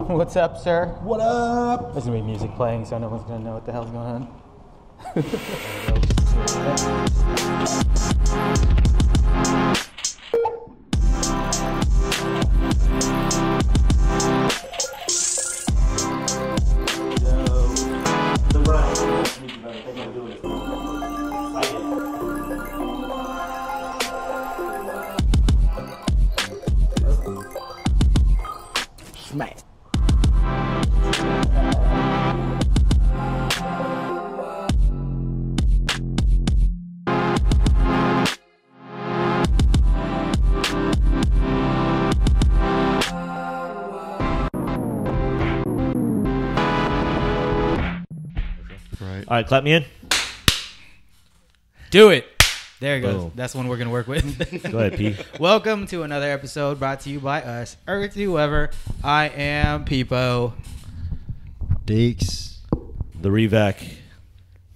What's up, sir? What up? There's gonna be music playing, so no one's gonna know what the hell's going on. Smack. All right, clap me in. Do it. There it goes. Boom. That's the one we're going to work with. Go ahead, P. Welcome to another episode brought to you by us, Earth Whoever. I am Peepo. Deeks. The Revac.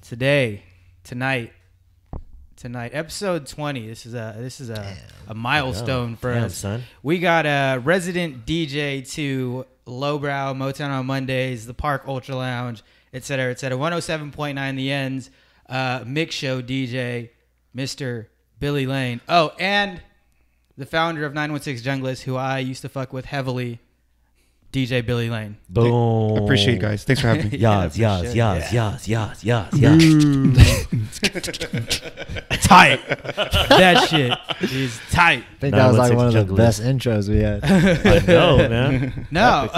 Tonight, episode 20. This is a milestone for us. Son. We got a resident DJ to Lowbrow, Motown on Mondays, the Park Ultra Lounge, etc., etc. 107.9 The Ends, mix show DJ, Mr. Billy Lane. Oh, and the founder of 916 Junglist, who I used to fuck with heavily, DJ Billy Lane. Boom. I appreciate it, guys. Thanks for having me. Yas. Tight. That shit is tight. I think that was like one of the 916 best intros we had. I know, man. No,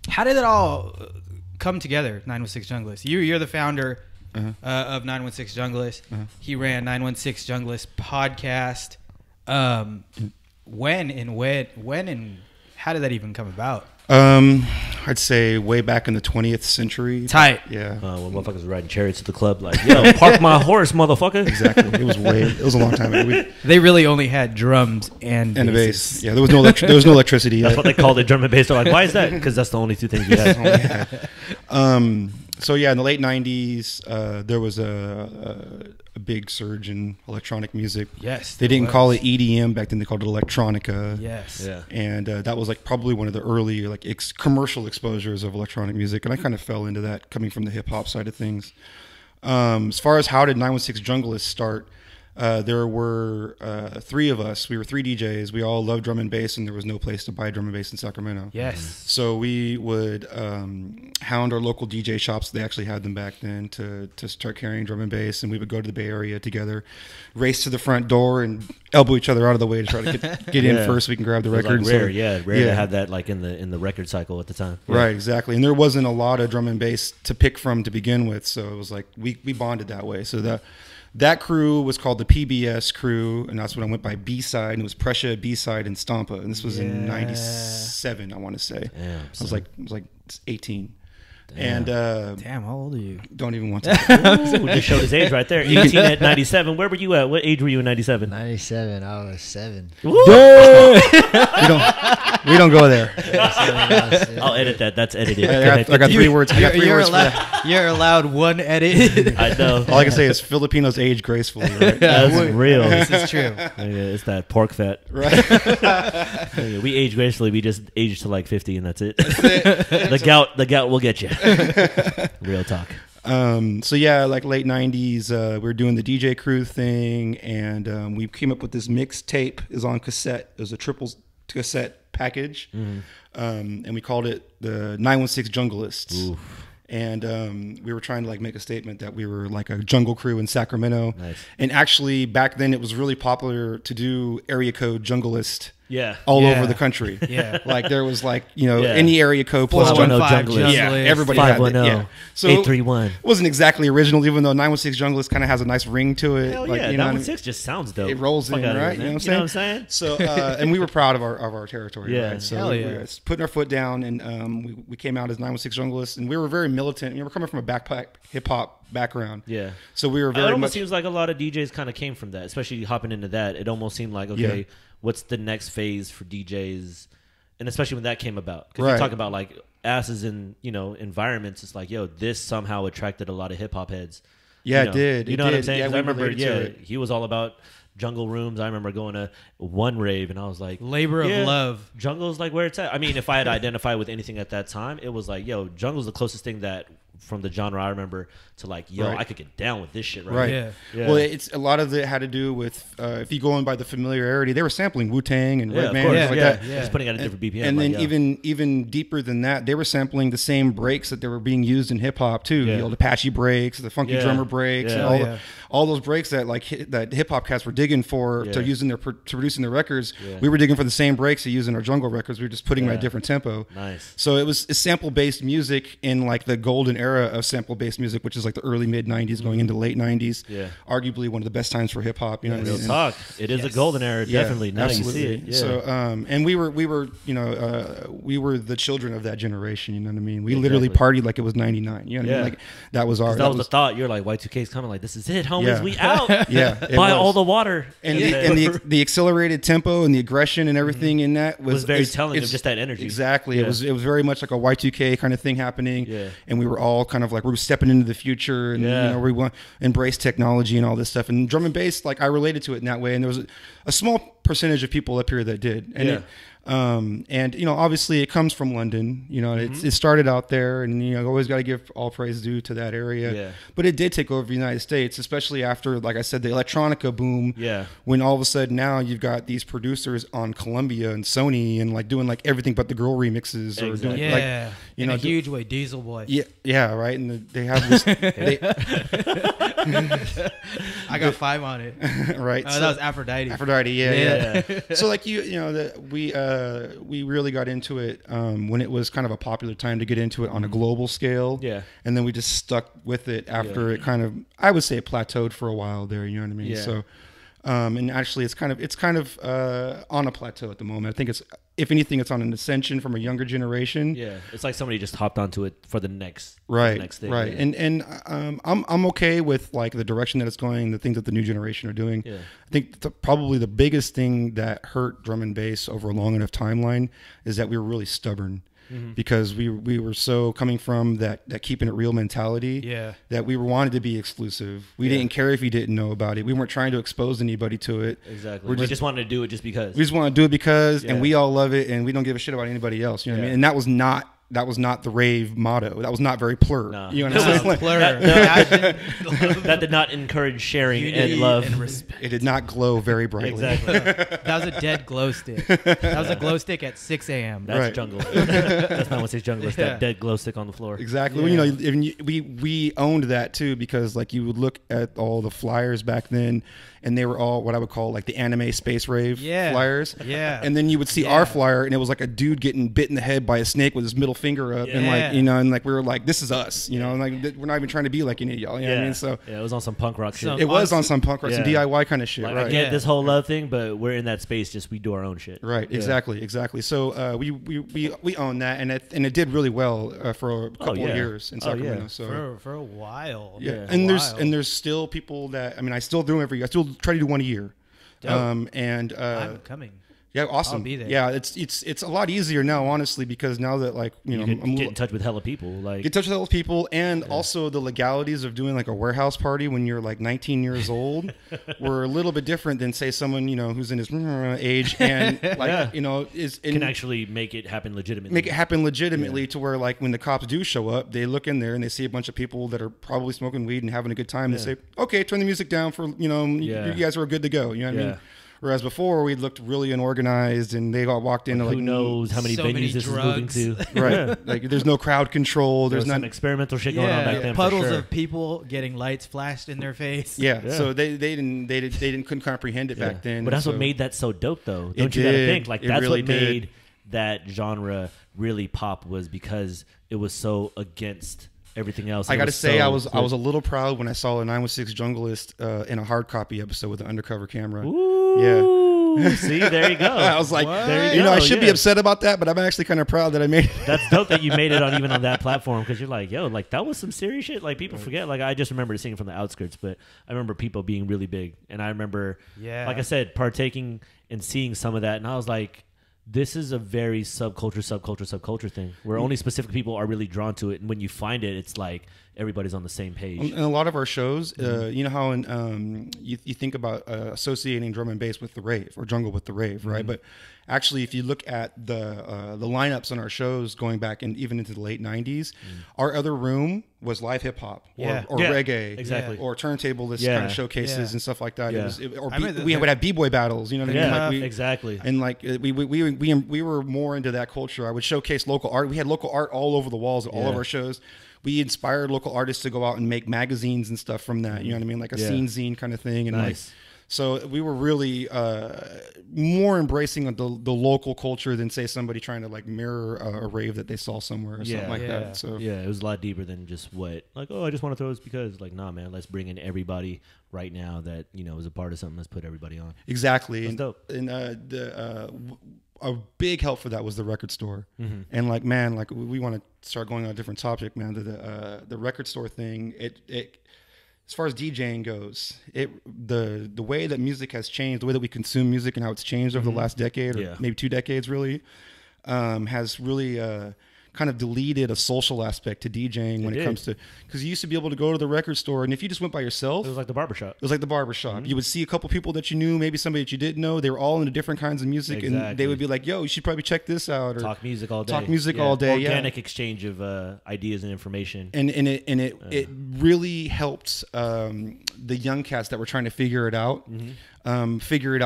how did it all come together, 916 Junglist? You're the founder of 916 Junglist. He ran 916 Junglist podcast. When and how did that even come about? I'd say way back in the 20th century. Tight. Yeah. When motherfuckers were riding chariots at the club, like, yo, park my horse, motherfucker. Exactly. It was a long time ago. They really only had drums and And a basses. bass. Yeah, there was no electricity That's yet. what they called it, drum and bass. They're like, why is that? Because that's the only two things we had. So yeah, in the late 90s, there was a big surge in electronic music. Yes, They there didn't was. call it EDM back then. They called it electronica. Yes. Yeah. And that was like probably one of the early like commercial exposures of electronic music, and I kind of fell into that coming from the hip hop side of things. As far as how did 916 Junglist start, there were three of us. We were three DJs. We all loved drum and bass, and there was no place to buy drum and bass in Sacramento. Yes. So we would hound our local DJ shops. They actually had them back then to start carrying drum and bass, and we would go to the Bay Area together, race to the front door, and elbow each other out of the way to try to get in first so we can grab the It was record. like rare, So, rare to have that like in the record cycle at the time. Yeah. Right, exactly. And there wasn't a lot of drum and bass to pick from to begin with, so it was like we bonded that way. So that crew was called the PBS crew, and that's when I went by B-side, and it was Pressure, B-side, and Stompa, and this was in '97, I want to say. Damn, I was like 18. And Damn, how old are you? don't even want to. Ooh, just showed his age right there. 18 at 97. Where were you at? What age were you in 97? 97, I was 7. we don't go there. I'll edit that. That's edited. I got three words. I got three words for that. You're allowed one edit. I know. All I can say is Filipinos age gracefully. Right? That's real. This is true. Yeah, it's that pork fat. Right. Yeah, we age gracefully. We just age to like 50, and that's it. The gout will get you. Real talk. So yeah, like late 90s, we were doing the DJ crew thing, and we came up with this mixtape. Is on cassette. It was a triple cassette package, and we called it the 916 Junglists. Oof. And we were trying to like make a statement that we were like a jungle crew in Sacramento. Nice. And actually, back then it was really popular to do area code junglist. Yeah. All Yeah. over the country. Yeah. Like there was like, you know, Yeah. any area code plus 415 junglist. junglist. Yeah, Junglist. everybody had that. 510, Yeah. So 831. it wasn't exactly original, even though 916 Junglist kind of has a nice ring to it. Hell like, yeah, you know, 916 just sounds dope. it rolls Fuck in, outta here, right? man. You know what I'm saying? So, and we were proud of our territory, Yeah. right? So Hell we yeah. were putting our foot down, and we came out as 916 Junglist, and we were very militant. We were coming from a backpack hip hop background. yeah. So we were It very almost much. seems like a lot of DJs kind of came from that, especially hopping into that. It almost seemed like, okay, Yeah. what's the next phase for DJs? And especially when that came about. Because Right. you talk about like asses in, you know, environments. It's like, yo, this somehow attracted a lot of hip hop heads. Yeah, You know? it did. You It know what I'm did. saying? Yeah, 'Cause we I remember, related to it. he was all about jungle rooms. I remember going to one rave and I was like, Labor of love. Jungle's like where it's at. I mean, if I had identified with anything at that time, it was like, yo, jungle's the closest thing that from the genre I remember to like, yo, I could get down with this shit Right. Yeah. Well, it's a lot of it had to do with if you go in by the familiarity, they were sampling Wu-Tang and Redman and stuff like that. Just putting it at a different BPM. And then even deeper than that, they were sampling the same breaks that they were being used in hip hop too. The old Apache breaks, the funky drummer breaks, and all those breaks that that hip hop cats were digging for to use in to producing their records. We were digging for the same breaks to use in our jungle records. We were just putting them at a different tempo. Nice. So it's sample based music in like the golden era of sample based music, which is like the early mid '90s going into late '90s. Yeah. Arguably one of the best times for hip hop. You know what I Real mean? talk. It is a golden era, definitely. Now absolutely. you see it. Yeah. So, and we were, we were the children of that generation. You know what I mean? We literally partied like it was '99. You know what I mean? Like that was our. That was the thought. You're like, Y2K's coming. Like, this is it, homies. Yeah. We out. Buy all the water. And the accelerated tempo and the aggression and everything in that was very telling of just that energy. Exactly. It was very much like a Y2K kind of thing happening. Yeah. And we were all kind of like we were stepping into the future, and we want embrace technology and all this stuff. And drum and bass, like I related to it in that way. And there was a small percentage of people up here that did. And and obviously it comes from London. It started out there, and always got to give all praise due to that area. Yeah. But it did take over the United States, especially after, like I said, the electronica boom. Yeah. When all of a sudden now you've got these producers on Columbia and Sony and like doing like everything but the girl remixes or doing in a huge way, Diesel Boy. Yeah, right. And they have this. I got 5 on it. Right. That was Aphrodite. Aphrodite. Yeah. So like we really got into it when it was kind of a popular time to get into it on a global scale. Yeah. And then we just stuck with it after it kind of, I would say, it plateaued for a while there. You know what I mean? Yeah. So, and actually, it's kind of on a plateau at the moment. I think it's, if anything, it's on an ascension from a younger generation. Yeah, it's like somebody just hopped onto it for the next thing. Right. Yeah. And I'm okay with like the direction that it's going, the things that the new generation are doing. Yeah. I think probably the biggest thing that hurt drum and bass over a long enough timeline is that we were really stubborn. Mm-hmm. Because we were so coming from that keeping it real mentality that we wanted to be exclusive. We didn't care if you didn't know about it. We weren't trying to expose anybody to it. Exactly. We just wanted to do it just because. We just want to do it because, and we all love it, and we don't give a shit about anybody else. You know what I mean? And that was not the rave motto. That was not very plur. No. You know what I'm saying? Plur. That did not encourage sharing and love. And respect. It did not glow very brightly. Exactly. That was a dead glow stick. That was a glow stick at 6 a.m. That's jungle. That's not what says jungle. It's that dead glow stick on the floor. Exactly. Yeah. Well, we owned that too, because like you would look at all the flyers back then, and they were all what I would call like the anime space rave flyers. Yeah. And then you would see our flyer, and it was like a dude getting bit in the head by a snake with his middle finger up, and like and like we were like, this is us, and like we're not even trying to be like any of y'all. You know what I mean? So it was on some punk rock shit. It was on some punk rock, some DIY kind of shit. Like, right. I get this whole love thing, but we're in that space. Just we do our own shit. Right. Exactly. So we own that, and it did really well for a couple of years in Sacramento. So for a while. Yeah. And there's still people that I still do them every year. I still try to do one a year. I'm coming. Yeah, awesome. I'll be there. Yeah, it's a lot easier now, honestly, because now that like I'm get in touch with hella people, and also the legalities of doing like a warehouse party when you're like 19 years old were a little bit different than say someone who's in his age and like can actually make it happen legitimately. To where like when the cops do show up, they look in there and they see a bunch of people that are probably smoking weed and having a good time. They say, okay, turn the music down for you guys are good to go. You know what I mean? Whereas before we looked really unorganized, and they all walked in. Like, who knows how many venues this drugs. Is moving to? Right, like there's no crowd control. There's not some experimental shit going on back then. Puddles of people getting lights flashed in their face. Yeah. So they couldn't comprehend it back then. But that's what made that so dope, though. Don't you gotta think like that's really what made that genre really pop, was because it was so against everything else. I got to say, I was a little proud when I saw a 916 Junglist in a hard copy episode with an undercover camera. Ooh. Yeah. See, there you go. I was like, I should be upset about that, but I'm actually kind of proud that I made it. That's dope that you made it even on that platform, because you're like, yo, like that was some serious shit. Like people forget. Like I just remember seeing from the outskirts, but I remember people being really big, and I remember, like I said, partaking and seeing some of that, and I was like, this is a very subculture thing where only specific people are really drawn to it. And when you find it, it's like everybody's on the same page. In a lot of our shows, you know how you think about associating drum and bass with the rave or jungle with the rave, right? But actually, if you look at the lineups on our shows going back and even into the late 90s, our other room was live hip hop or reggae, exactly, or turntablist kind of showcases and stuff like that. Yeah. We would have b-boy battles, you know what I mean? Exactly. And like we were more into that culture. I would showcase local art. We had local art all over the walls at all of our shows. We inspired local artists to go out and make magazines and stuff from that. You know what I mean? Like a scene zine kind of thing. And like, so we were really more embracing of the local culture than say somebody trying to like mirror a rave that they saw somewhere or something like that. So it was a lot deeper than just what like, oh, I just want to throw this because like, nah, man, let's bring in everybody right now that, you know, is a part of something. Let's put everybody on. Exactly. That's dope. And a big help for that was the record store. And like, man, like we want to start going on a different topic, man. The record store thing, it as far as DJing goes, the way that music has changed, the way that we consume music and how it's changed over the last decade or maybe 2 decades really, has really kind of deleted a social aspect to DJing when it comes to, because you used to be able to go to the record store and if you just went by yourself, it was like the barbershop. It was like the barbershop. You would see a couple people that you knew, maybe somebody that you didn't know. They were all into different kinds of music, and they would be like, "Yo, you should probably check this out." Or talk music all day. Talk music all day. Organic exchange of ideas and information. And it really helped the young cats that were trying to figure it out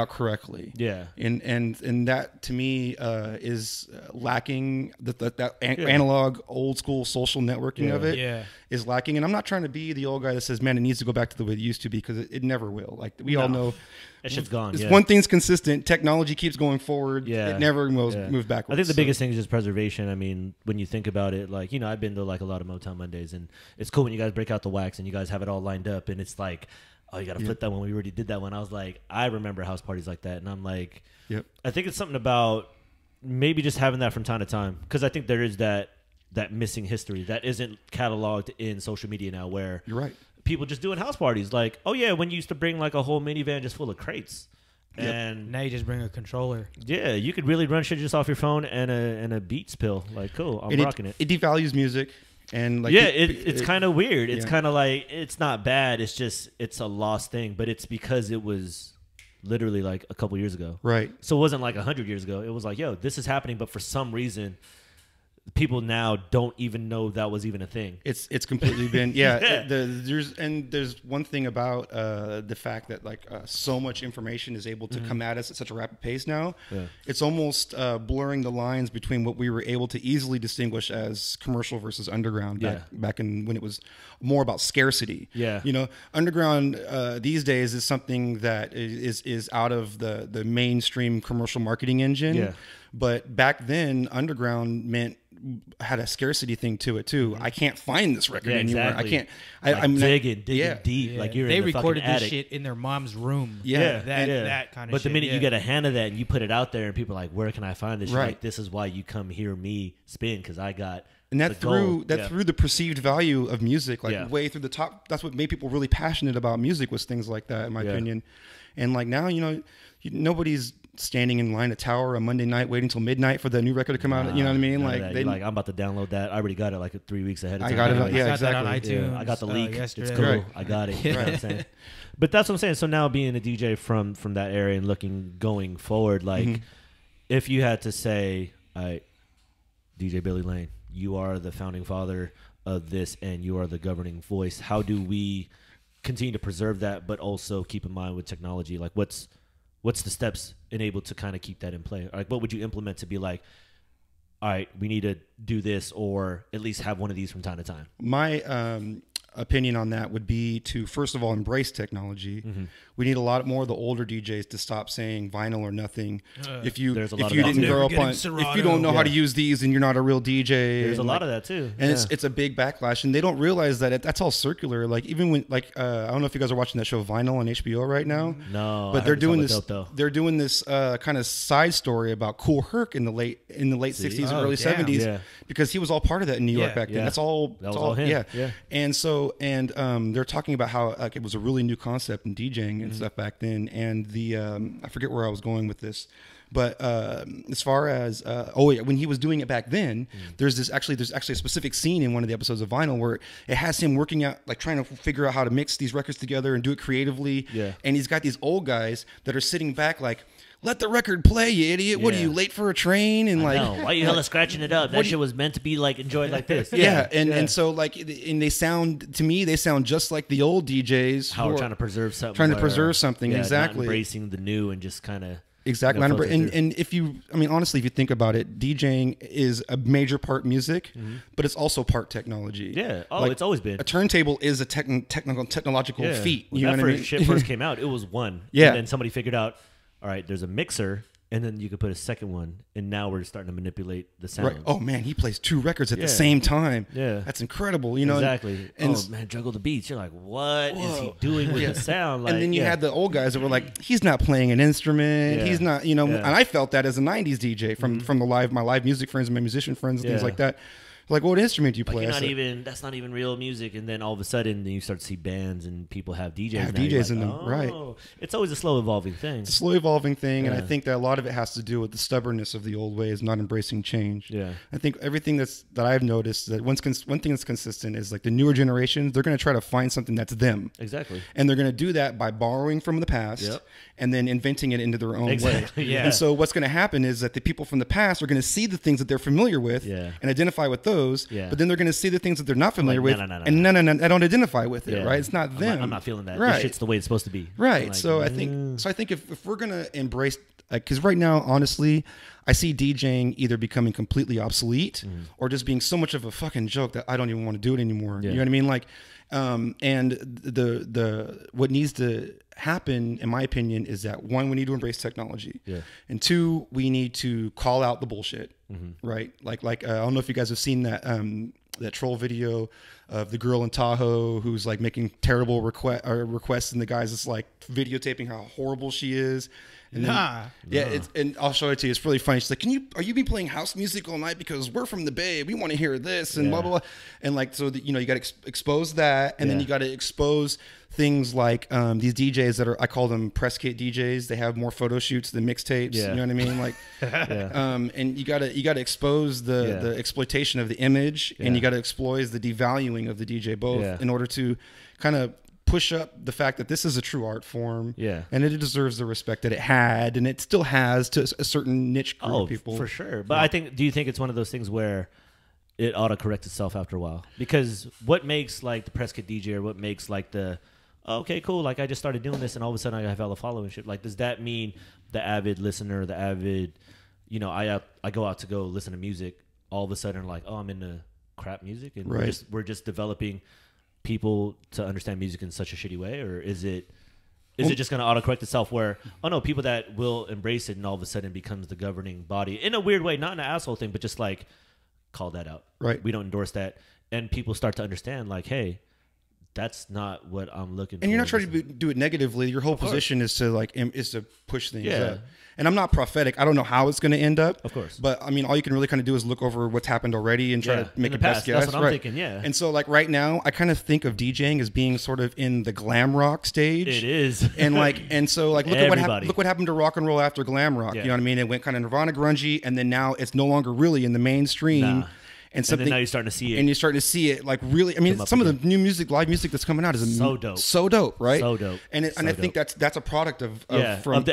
correctly. Yeah. And that to me is lacking. That analog old school social networking of it is lacking. And I'm not trying to be the old guy that says, man, it needs to go back to the way it used to be, because it never will. Like we all know that shit's gone. One thing's consistent: technology keeps going forward. It never moves backwards. I think the biggest thing is just preservation. I mean, when you think about it, like, you know, I've been to like a lot of Motown Mondays, and it's cool when you guys break out the wax and you guys have it all lined up, and it's like, oh, you got to flip that one. We already did that one. I was like, I remember house parties like that, and I'm like, I think it's something about maybe just having that from time to time, because I think there is that missing history that isn't cataloged in social media now, where you're right. People just doing house parties, like, oh yeah, when you used to bring like a whole minivan just full of crates, and now you just bring a controller. Yeah, you could really run shit just off your phone and a Beats pill. Like, cool, I'm rocking it. It devalues music, and like it's kind of weird. It's kind of like, it's not bad. It's just, it's a lost thing, but it's because it was literally like a couple years ago, right? So it wasn't like 100 years ago. It was like, yo, this is happening, but for some reason, people now don't even know that was even a thing. It's completely been there's one thing about the fact that like so much information is able to come at us at such a rapid pace now. It's almost blurring the lines between what we were able to easily distinguish as commercial versus underground back in when it was more about scarcity. You know, underground these days is something that is out of the mainstream commercial marketing engine. But back then, underground had a scarcity thing to it too. I can't find this record anywhere. I can't. I'm digging deep. Like they in the recorded this attic. shit in their mom's room. That kind of. But shit. the minute you get a hand of that and you put it out there, and people are like, where can I find this? Right. Like, this is why you come hear me spin, because I got. And that through the perceived value of music, like way through the top. That's what made people really passionate about music, was things like that, in my opinion. And like now, you know, nobody's standing in line at Tower on Monday night waiting till midnight for the new record to come out. You know what I mean? Like, I'm about to download that. I already got it like 3 weeks ahead of time. I got it. I got that on exactly. iTunes. I got the leak. Yesterday. It's cool. Right. I got it. You know what I'm saying? But that's what I'm saying. So now being a DJ from that area and going forward, like if you had to say, all right, DJ Billy Lane, you are the founding father of this and you are the governing voice. How do we continue to preserve that, but also keep in mind with technology? Like, what's the steps enabled to kind of keep that in play? Like, what would you implement to be like, all right, we need to do this, or at least have one of these from time to time? My opinion on that would be to, first of all, embrace technology. We need a lot more of the older DJs to stop saying vinyl or nothing. If you didn't grow up on, if you don't know how to use these, and you're not a real DJ, there's a lot of that too. And it's a big backlash, and they don't realize that that's all circular. Like, even when, like, I don't know if you guys are watching that show Vinyl on HBO right now. No, but they're doing this. They're doing this kind of side story about Kool Herc in the late 60s and early 70s, because he was all part of that in New York back then. That's all him. And so they're talking about how like it was a really new concept in DJing and stuff back then. And I forget where I was going with this, But as far as when he was doing it back then, there's actually a specific scene in one of the episodes of Vinyl where it has him working out, like trying to figure out how to mix these records together and do it creatively. Yeah. And he's got these old guys that are sitting back like, let the record play, you idiot. What are you, late for a train? And like, why are you hella scratching it up? That shit was meant to be like enjoyed like this. And so like, and they sound just like the old DJs how we're trying to preserve something. Exactly. Not embracing the new and just kind of. Exactly. And if you, honestly, if you think about it, DJing is a major part music, but it's also part technology. Yeah. Oh, like, it's always been. A turntable is a technological feat. When that shit first came out, it was one. Yeah. And then somebody figured out, all right, there's a mixer, and then you could put a second one, and now we're starting to manipulate the sound. Right. Oh man, he plays 2 records at the same time. Yeah. That's incredible. You know. Exactly. And man, juggle the beats. You're like, what is he doing with the sound? Like, and then you had the old guys that were like, he's not playing an instrument. Yeah. He's not, and I felt that as a '90s DJ from my live music friends and my musician friends and things like that. Like, what instrument do you play? That's not even real music. And then all of a sudden, you start to see bands and people have DJs. Have DJs in them, right? It's always a slow evolving thing. It's a slow evolving thing, and I think that a lot of it has to do with the stubbornness of the old ways, not embracing change. Yeah, I think everything that I've noticed that one thing that's consistent is like the newer generations, they're going to try to find something that's them. Exactly. And they're going to do that by borrowing from the past and then inventing it into their own way. Yeah. And so what's going to happen is that the people from the past are going to see the things that they're familiar with and identify with those. Yeah. But then they're going to see the things that they're not familiar with, and I don't identify with it. Right? It's not them. I'm not feeling that. Right. This shit's the way it's supposed to be. Right. Like, so I think if we're going to embrace, because right now, honestly, I see DJing either becoming completely obsolete or just being so much of a fucking joke that I don't even want to do it anymore. You know what I mean? Like, and the what needs to happen, in my opinion, is that 1, we need to embrace technology, and 2, we need to call out the bullshit, right? Like I don't know if you guys have seen that troll video of the girl in Tahoe who's like making terrible requests, and the guy's just like videotaping how horrible she is. And and I'll show it to you. It's really funny. She's like, are you playing house music all night because we're from the Bay? We want to hear this and blah blah blah. And like, so that, you got to expose that, and then you got to expose things like these DJs that are, I call them press kit DJs. They have more photo shoots than mixtapes. You know what I mean? Like, and you gotta expose the exploitation of the image, and you got to exploit the devaluing of the DJ both in order to kind of push up the fact that this is a true art form, and it deserves the respect that it had, and it still has to a certain niche group of people. For sure. But do you think it's one of those things where it ought to correct itself after a while? Because what makes like the press kit DJ, or what makes like the, okay, cool, like I just started doing this and all of a sudden I have hella followership, like does that mean the avid listener, the avid, I go out to go listen to music, all of a sudden like, oh, I'm into crap music, and we're just developing people to understand music in such a shitty way? Or is it just going to autocorrect itself where, oh no, people that will embrace it and all of a sudden becomes the governing body in a weird way, not an asshole thing, but just like call that out. Right. We don't endorse that. And people start to understand like, hey, that's not what I'm looking for. And you're not trying to do it negatively. Your whole position is to push things up. And I'm not prophetic. I don't know how it's going to end up. Of course. But I mean, all you can really kind of do is look over what's happened already and try to make a best guess. That's what I'm thinking, And so like right now, I kind of think of DJing as being sort of in the glam rock stage. It is. And so look at what happened to rock and roll after glam rock. You know what I mean? It went kind of Nirvana grungy, and then now it's no longer really in the mainstream. And then now you're starting to see it. And you're starting to see it like really, I mean, some of the new live music that's coming out is so dope. So dope, right? So dope. And I think that's a product of the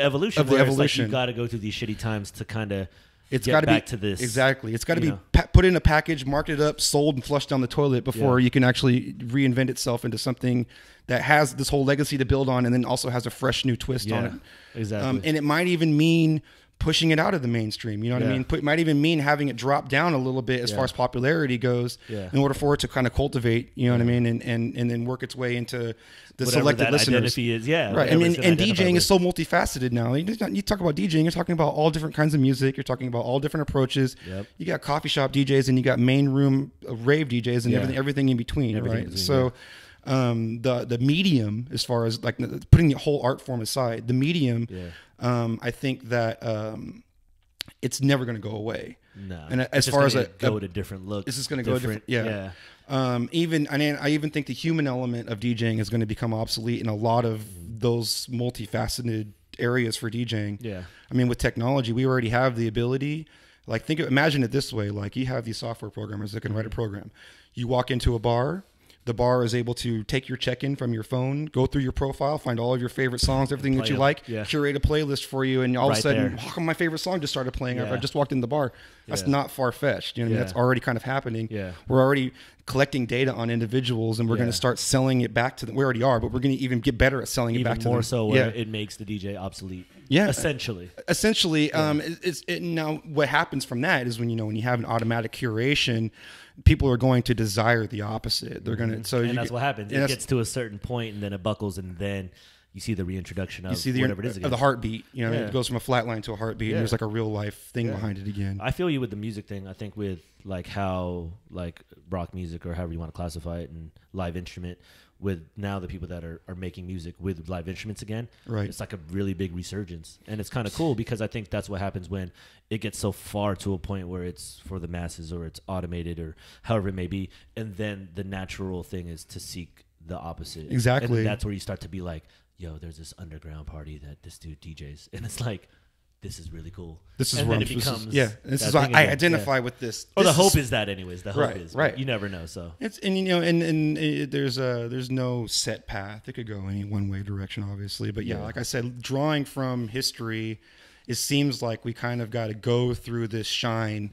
evolution. Of the evolution. Like you got to go through these shitty times to kind of get back to this. Exactly. It's got to be put in a package, marketed up, sold, and flushed down the toilet before you can actually reinvent itself into something that has this whole legacy to build on, and then also has a fresh new twist on it. Exactly. And it might even mean pushing it out of the mainstream, you know what I mean? It might even mean having it drop down a little bit as far as popularity goes, in order for it to kind of cultivate, you know what I mean, and then work its way into the whatever selected that listeners. Identity is, right. I mean, and DJing is so multifaceted now. You talk about DJing, you're talking about all different kinds of music. You're talking about all different approaches. You got coffee shop DJs, and you got main room rave DJs, and everything in between, right? So. The medium, as far as like putting the whole art form aside, the medium, I think that it's never going to go away. No, and as far as go to different looks, this is going to go different. I even think the human element of DJing is going to become obsolete in a lot of those multifaceted areas for DJing. Yeah. I mean, with technology, we already have the ability. Like, imagine it this way. Like, you have these software programmers that can write a program. You walk into a bar. The bar is able to take your check-in from your phone, go through your profile, find all of your favorite songs, everything that you like, curate a playlist for you, and all of a sudden, how come my favorite song just started playing after I just walked in the bar? That's not far-fetched. You know what I mean? That's already kind of happening. Yeah. We're already collecting data on individuals, and we're going to start selling it back to them. We already are, but we're going to even get better at selling it back to them. Even more so where it makes the DJ obsolete. Yeah. Essentially. Now what happens from that is when you have an automatic curation, people are going to desire the opposite. They're going to, and that's what happens. It gets to a certain point and then it buckles, and then you see the reintroduction of whatever it is again. Of the heartbeat. It goes from a flat line to a heartbeat, and there's like a real life thing behind it again. I feel you with the music thing. I think with like how like rock music, or however you want to classify it, and live instrument, with now the people that are making music with live instruments again, right? It's like a really big resurgence, and it's kind of cool because I think that's what happens when it gets so far to a point where it's for the masses, or it's automated, or however it may be, and then the natural thing is to seek the opposite. Exactly. And that's where you start to be like, yo, there's this underground party that this dude DJs, and it's like, this is really cool. This is and where then it becomes this is why I identify with this. Or the hope is that, anyways. The hope is right. You never know. So it's and there's no set path. It could go any one way direction, obviously. But like I said, drawing from history, it seems like we kind of got to go through this shine.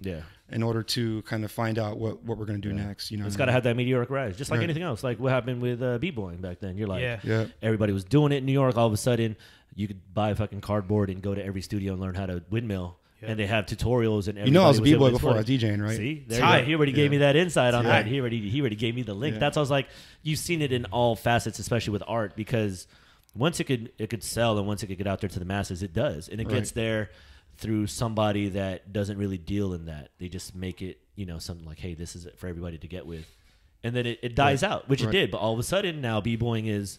In order to kind of find out what we're going to do next, it's got to have that meteoric rise, just like anything else. Like what happened with b-boying back then. You're like, everybody was doing it in New York. All of a sudden, you could buy a fucking cardboard and go to every studio and learn how to windmill. And they have tutorials and everything. I was a b-boy before I was DJing, right? See, he already gave me that insight on that. He already gave me the link. That's why I was like, you've seen it in all facets, especially with art, because once it could sell and once it could get out there to the masses, it does, and it gets there through somebody that doesn't really deal in that. They just make it, something like, hey, this is it for everybody to get with. And then it dies out, which it did. But all of a sudden now b-boying is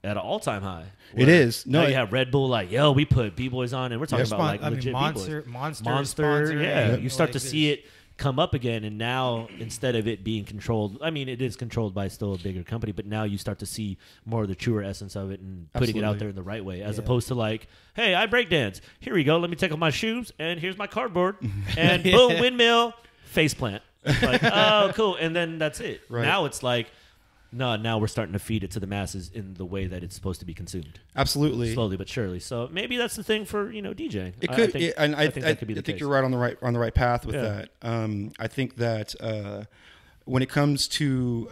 at an all-time high. It is. No, you have Red Bull like, yo, we put b-boys on, and we're talking about like legit Monster, Monster. Yeah. You start to see it come up again, and now instead of it being controlled, I mean, it is controlled by still a bigger company, but now you start to see more of the truer essence of it and putting it out there in the right way, as opposed to like, hey, I breakdance. Here we go. Let me take off my shoes, and here's my cardboard, and boom, windmill, faceplant. Like, oh, cool, and then that's it. Now it's like, no, now we're starting to feed it to the masses in the way that it's supposed to be consumed. Absolutely, slowly but surely. So maybe that's the thing for DJing. It could, I think that could be the case. I think you're right on the right path with that. I think that when it comes to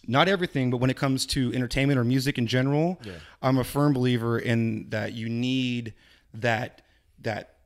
not everything, but when it comes to entertainment or music in general, I'm a firm believer in that you need that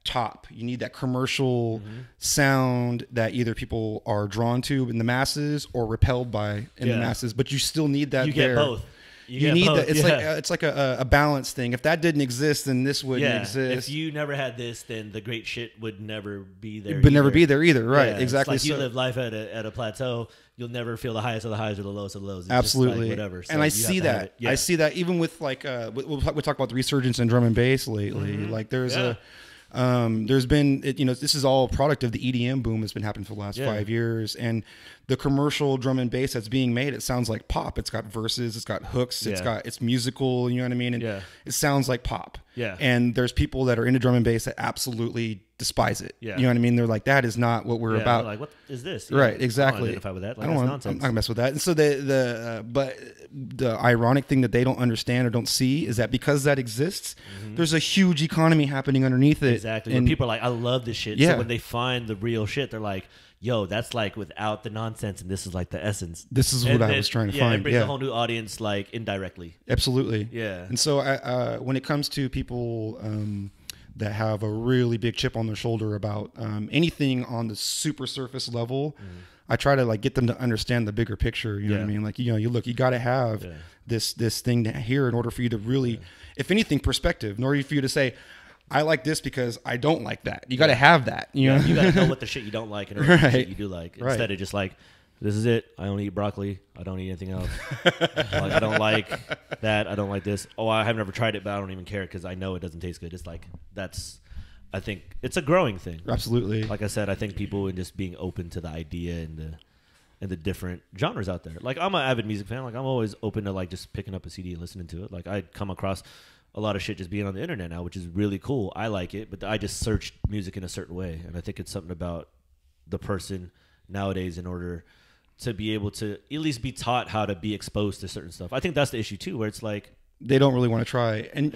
top. You need that commercial sound that either people are drawn to in the masses or repelled by in the masses, but you still need that. You get both. You need that. It's like a balance thing. If that didn't exist, then this wouldn't exist. If you never had this, then the great shit would never be there. Never be there either. Right. Exactly. It's like you live life at a plateau. You'll never feel the highest of the highs or the lowest of the lows. It's absolutely. just like whatever. So and I see that. I see that even with like we'll talk about the resurgence in drum and bass lately. Like there's there's been, this is all a product of the EDM boom that's been happening for the last 5 years. And the commercial drum and bass that's being made, it sounds like pop. It's got verses, it's got hooks, it's musical, you know what I mean? And it sounds like pop. Yeah. And there's people that are into drum and bass that absolutely despise it. Yeah. You know what I mean? They're like, that is not what we're about. Like, what is this? Right, exactly. I don't identify with that. Like, I'm not gonna mess with that. And so but the ironic thing that they don't understand or don't see is that because that exists, there's a huge economy happening underneath it. Exactly. And people are like, I love this shit. So when they find the real shit, they're like, yo, that's like without the nonsense, and this is like the essence. This is what I was trying to find. It brings a whole new audience, like indirectly. Absolutely. Yeah. And so when it comes to people that have a really big chip on their shoulder about anything on the super surface level, I try to like get them to understand the bigger picture. You know what I mean? Like, you got to have this thing here in order for you to really, if anything, perspective, in order for you to say, I like this because I don't like that. You got to have that. You know? You got to know what the shit you don't like and what the shit you do like. Instead of just like, this is it. I only eat broccoli. I don't eat anything else. Like, I don't like that. I don't like this. Oh, I have never tried it, but I don't even care because I know it doesn't taste good. It's like, I think it's a growing thing. Absolutely. Like I said, I think people and just being open to the idea and the different genres out there. Like, I'm an avid music fan. Like, I'm always open to like just picking up a CD and listening to it. Like, I come across a lot of shit just being on the internet now, which is really cool. I like it, but I just search music in a certain way, and I think it's something about the person nowadays in order to be able to at least be taught how to be exposed to certain stuff. I think that's the issue too, where it's like they don't really want to try. And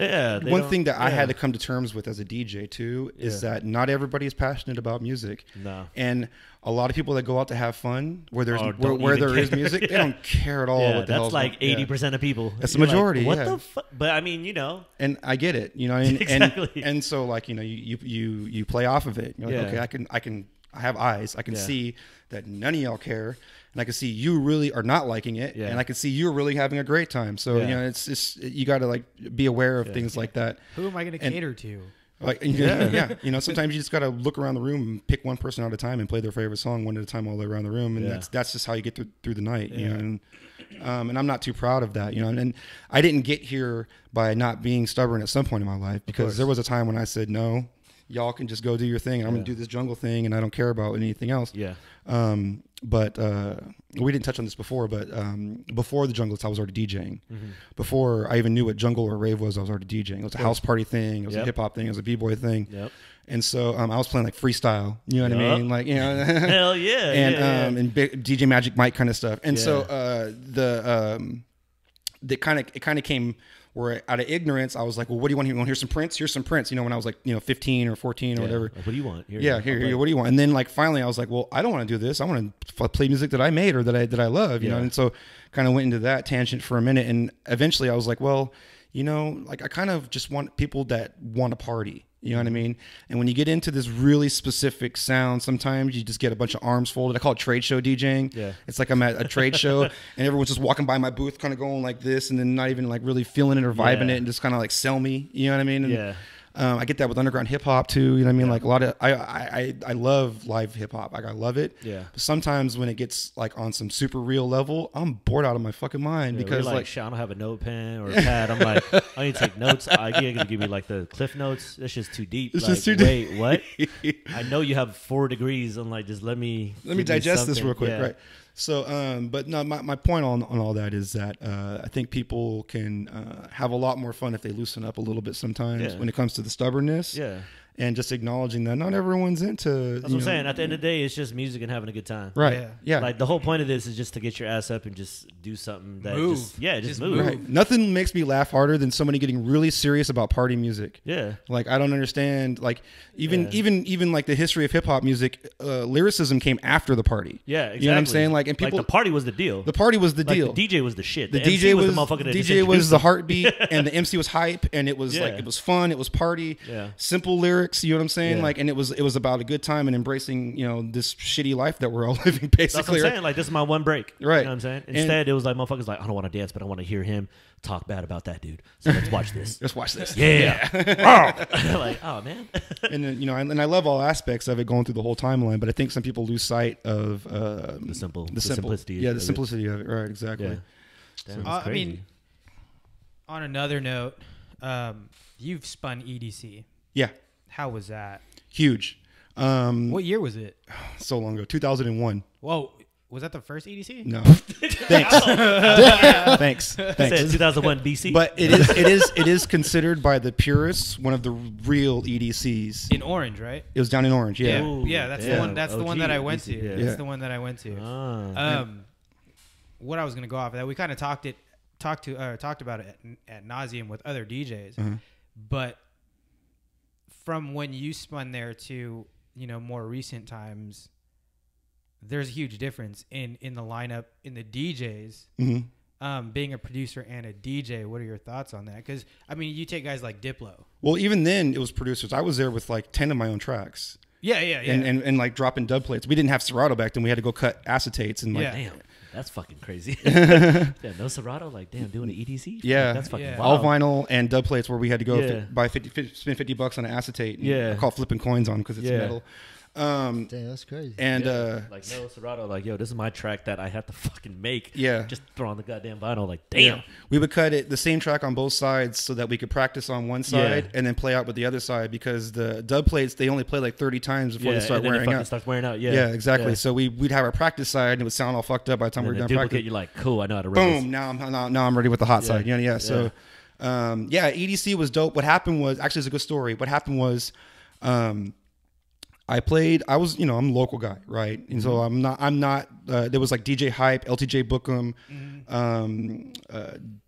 one thing that I had to yeah. come to terms with as a DJ too is that not everybody is passionate about music. No. And a lot of people that go out to have fun where there's don't where even there is care. music, they don't care at all yeah, what the that's hell's like going on. 80% of people. That's the You're like, majority. what yeah. the fuck? But I mean, you know. And I get it, you know, and Exactly. and so like, you know, you play off of it. You're like, Yeah. okay, I have eyes. I can Yeah. see that none of y'all care, and I can see you really are not liking it, Yeah. and I can see you're really having a great time. So Yeah. you know, it's you got to like be aware of things like that. Who am I going to cater to? Like yeah, you know, sometimes you just got to look around the room and pick one person at a time and play their favorite song one at a time all the way around the room, and Yeah. that's just how you get through the night. You Yeah. know, and I'm not too proud of that. You know, and I didn't get here by not being stubborn at some point in my life, because there was a time when I said no. Y'all can just go do your thing, and I'm gonna do this jungle thing, and I don't care about anything else. Yeah. But we didn't touch on this before, but before the junglist, I was already DJing. Before I even knew what jungle or rave was, I was already DJing. It was a house party thing. It was a hip hop thing. It was a b-boy thing. Yep. And so I was playing like freestyle. You know what I mean? Like, you know, Hell yeah. and yeah. and DJ Magic Mike kind of stuff. And Yeah. so it kind of came where out of ignorance, I was like, well, what do you want? You want to hear some Prince? Here's some Prince. You know, when I was like, 15 or 14 or Yeah. whatever. Like, what do you want? Here, I'll what do you want? And then like finally I was like, well, I don't want to do this. I want to play music that I made or that I love, you know? And so kind of went into that tangent for a minute. And eventually I was like, well, you know, like I kind of just want people that want to party. You know what I mean? And when you get into this really specific sound, sometimes you just get a bunch of arms folded. I call it trade show DJing. Yeah. It's like I'm at a trade show and everyone's just walking by my booth kind of going like this and then not even like really feeling it or vibing it and just kind of like sell me. You know what I mean? And, Yeah. I get that with underground hip hop too. You know what I mean? Like a lot of I love live hip hop. Like I love it. Yeah. But sometimes when it gets like on some super real level, I'm bored out of my fucking mind because like, shit, I don't have a notepad or a pad. I'm like, I need to take notes. You're gonna give me like the cliff notes. That's just too deep. It's like, just too wait, deep. what? I know you have 4 degrees. I'm like, just let me digest this something. real quick, Yeah. right? So, but no, my point on all that is that I think people can have a lot more fun if they loosen up a little bit sometimes when it comes to the stubbornness. Yeah. And just acknowledging that not everyone's into. That's what I'm saying. At the end of the day, it's just music and having a good time. Right. Yeah. Like the whole point of this is just to get your ass up and just do something that Move. just move. Right. Nothing makes me laugh harder than somebody getting really serious about party music. Yeah. Like I don't understand. Like even like the history of hip hop music, lyricism came after the party. Yeah, exactly. You know what I'm saying? Like and people, the party was the deal. the party was the Like, deal. the DJ was the shit. The MC DJ was the motherfucker that just DJ was introduced the them. heartbeat, and the MC was hype, and it was like Yeah. it was fun, it was party, Yeah. simple lyrics. You know what I'm saying? Yeah. Like, and it was about a good time and embracing this shitty life that we're all living. That's what Basically, I'm right? saying. Like, this is my one break. Right. You know what I'm saying? Instead, it was like, motherfuckers like, I don't want to dance, but I want to hear him talk bad about that dude. So let's watch this. Let's watch this. Yeah. Like, oh, man. And then, and I love all aspects of it going through the whole timeline, but I think some people lose sight of the simplicity. Yeah, the of it. simplicity of it. Right, exactly. Yeah. Damn, that's I crazy. mean, on another note, you've spun EDC. Yeah, How was that? huge. What year was it? So long ago, 2001. Whoa, was that the first EDC? No, thanks. It said 2001 BC. But it is considered by the purists one of the real EDCs. In Orange, right? It was down in Orange, yeah. Ooh, Yeah, that's the yeah. one. That's the one OG that I went EDC, to. yeah. That's Yeah. the one that I went to. Ah. What I was gonna go off of that, we kind of talked about it at nauseum with other DJs, Mm-hmm. but from when you spun there to more recent times, there's a huge difference in the lineup in the DJs. Mm-hmm. Being a producer and a DJ, what are your thoughts on that? Because I mean, you take guys like Diplo. Well, even then, it was producers. I was there with like 10 of my own tracks. Yeah. And like dropping dub plates. We didn't have Serato back then. We had to go cut acetates and like. Yeah. Damn. That's fucking crazy. Yeah, no Serato, like, damn, doing an EDC? Yeah. That's fucking Yeah. wild. All vinyl and dub plates where we had to go Yeah. spend $50 on an acetate. And Yeah. I call it flipping coins on because it's Yeah. metal. Damn, that's crazy. And like, no Serato, like, yo, this is my track that I have to fucking make. Yeah. Just throw on the goddamn vinyl, like, damn. yeah, we would cut it the same track on both sides so that we could practice on one side and then play out with the other side because the dub plates, they only play like 30 times before they start and then wearing it fucking out. starts wearing out. Yeah, Yeah, exactly. Yeah. So we'd have our practice side and it would sound all fucked up by the time And we were then done duplicate, practice. you're like, cool, I know how to run Boom! Now I'm ready with the hot side. Yeah. So Yeah, EDC was dope. What happened was, actually, it's a good story. What happened was, I was, I'm a local guy, right? And so I'm not, there was like DJ Hype, LTJ Bookham,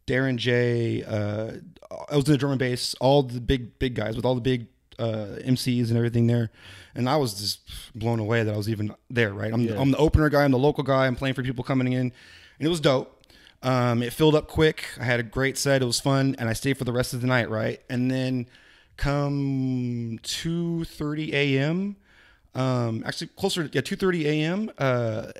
Darren J, I was in the drum and bass, all the big guys with all the big MCs and everything there. And I was just blown away that I was even there, right? I'm the opener guy, I'm the local guy, I'm playing for people coming in, and it was dope. It filled up quick. I had a great set. It was fun, and I stayed for the rest of the night, right? And then come 2:30 a.m., actually closer to 2:30 a.m.,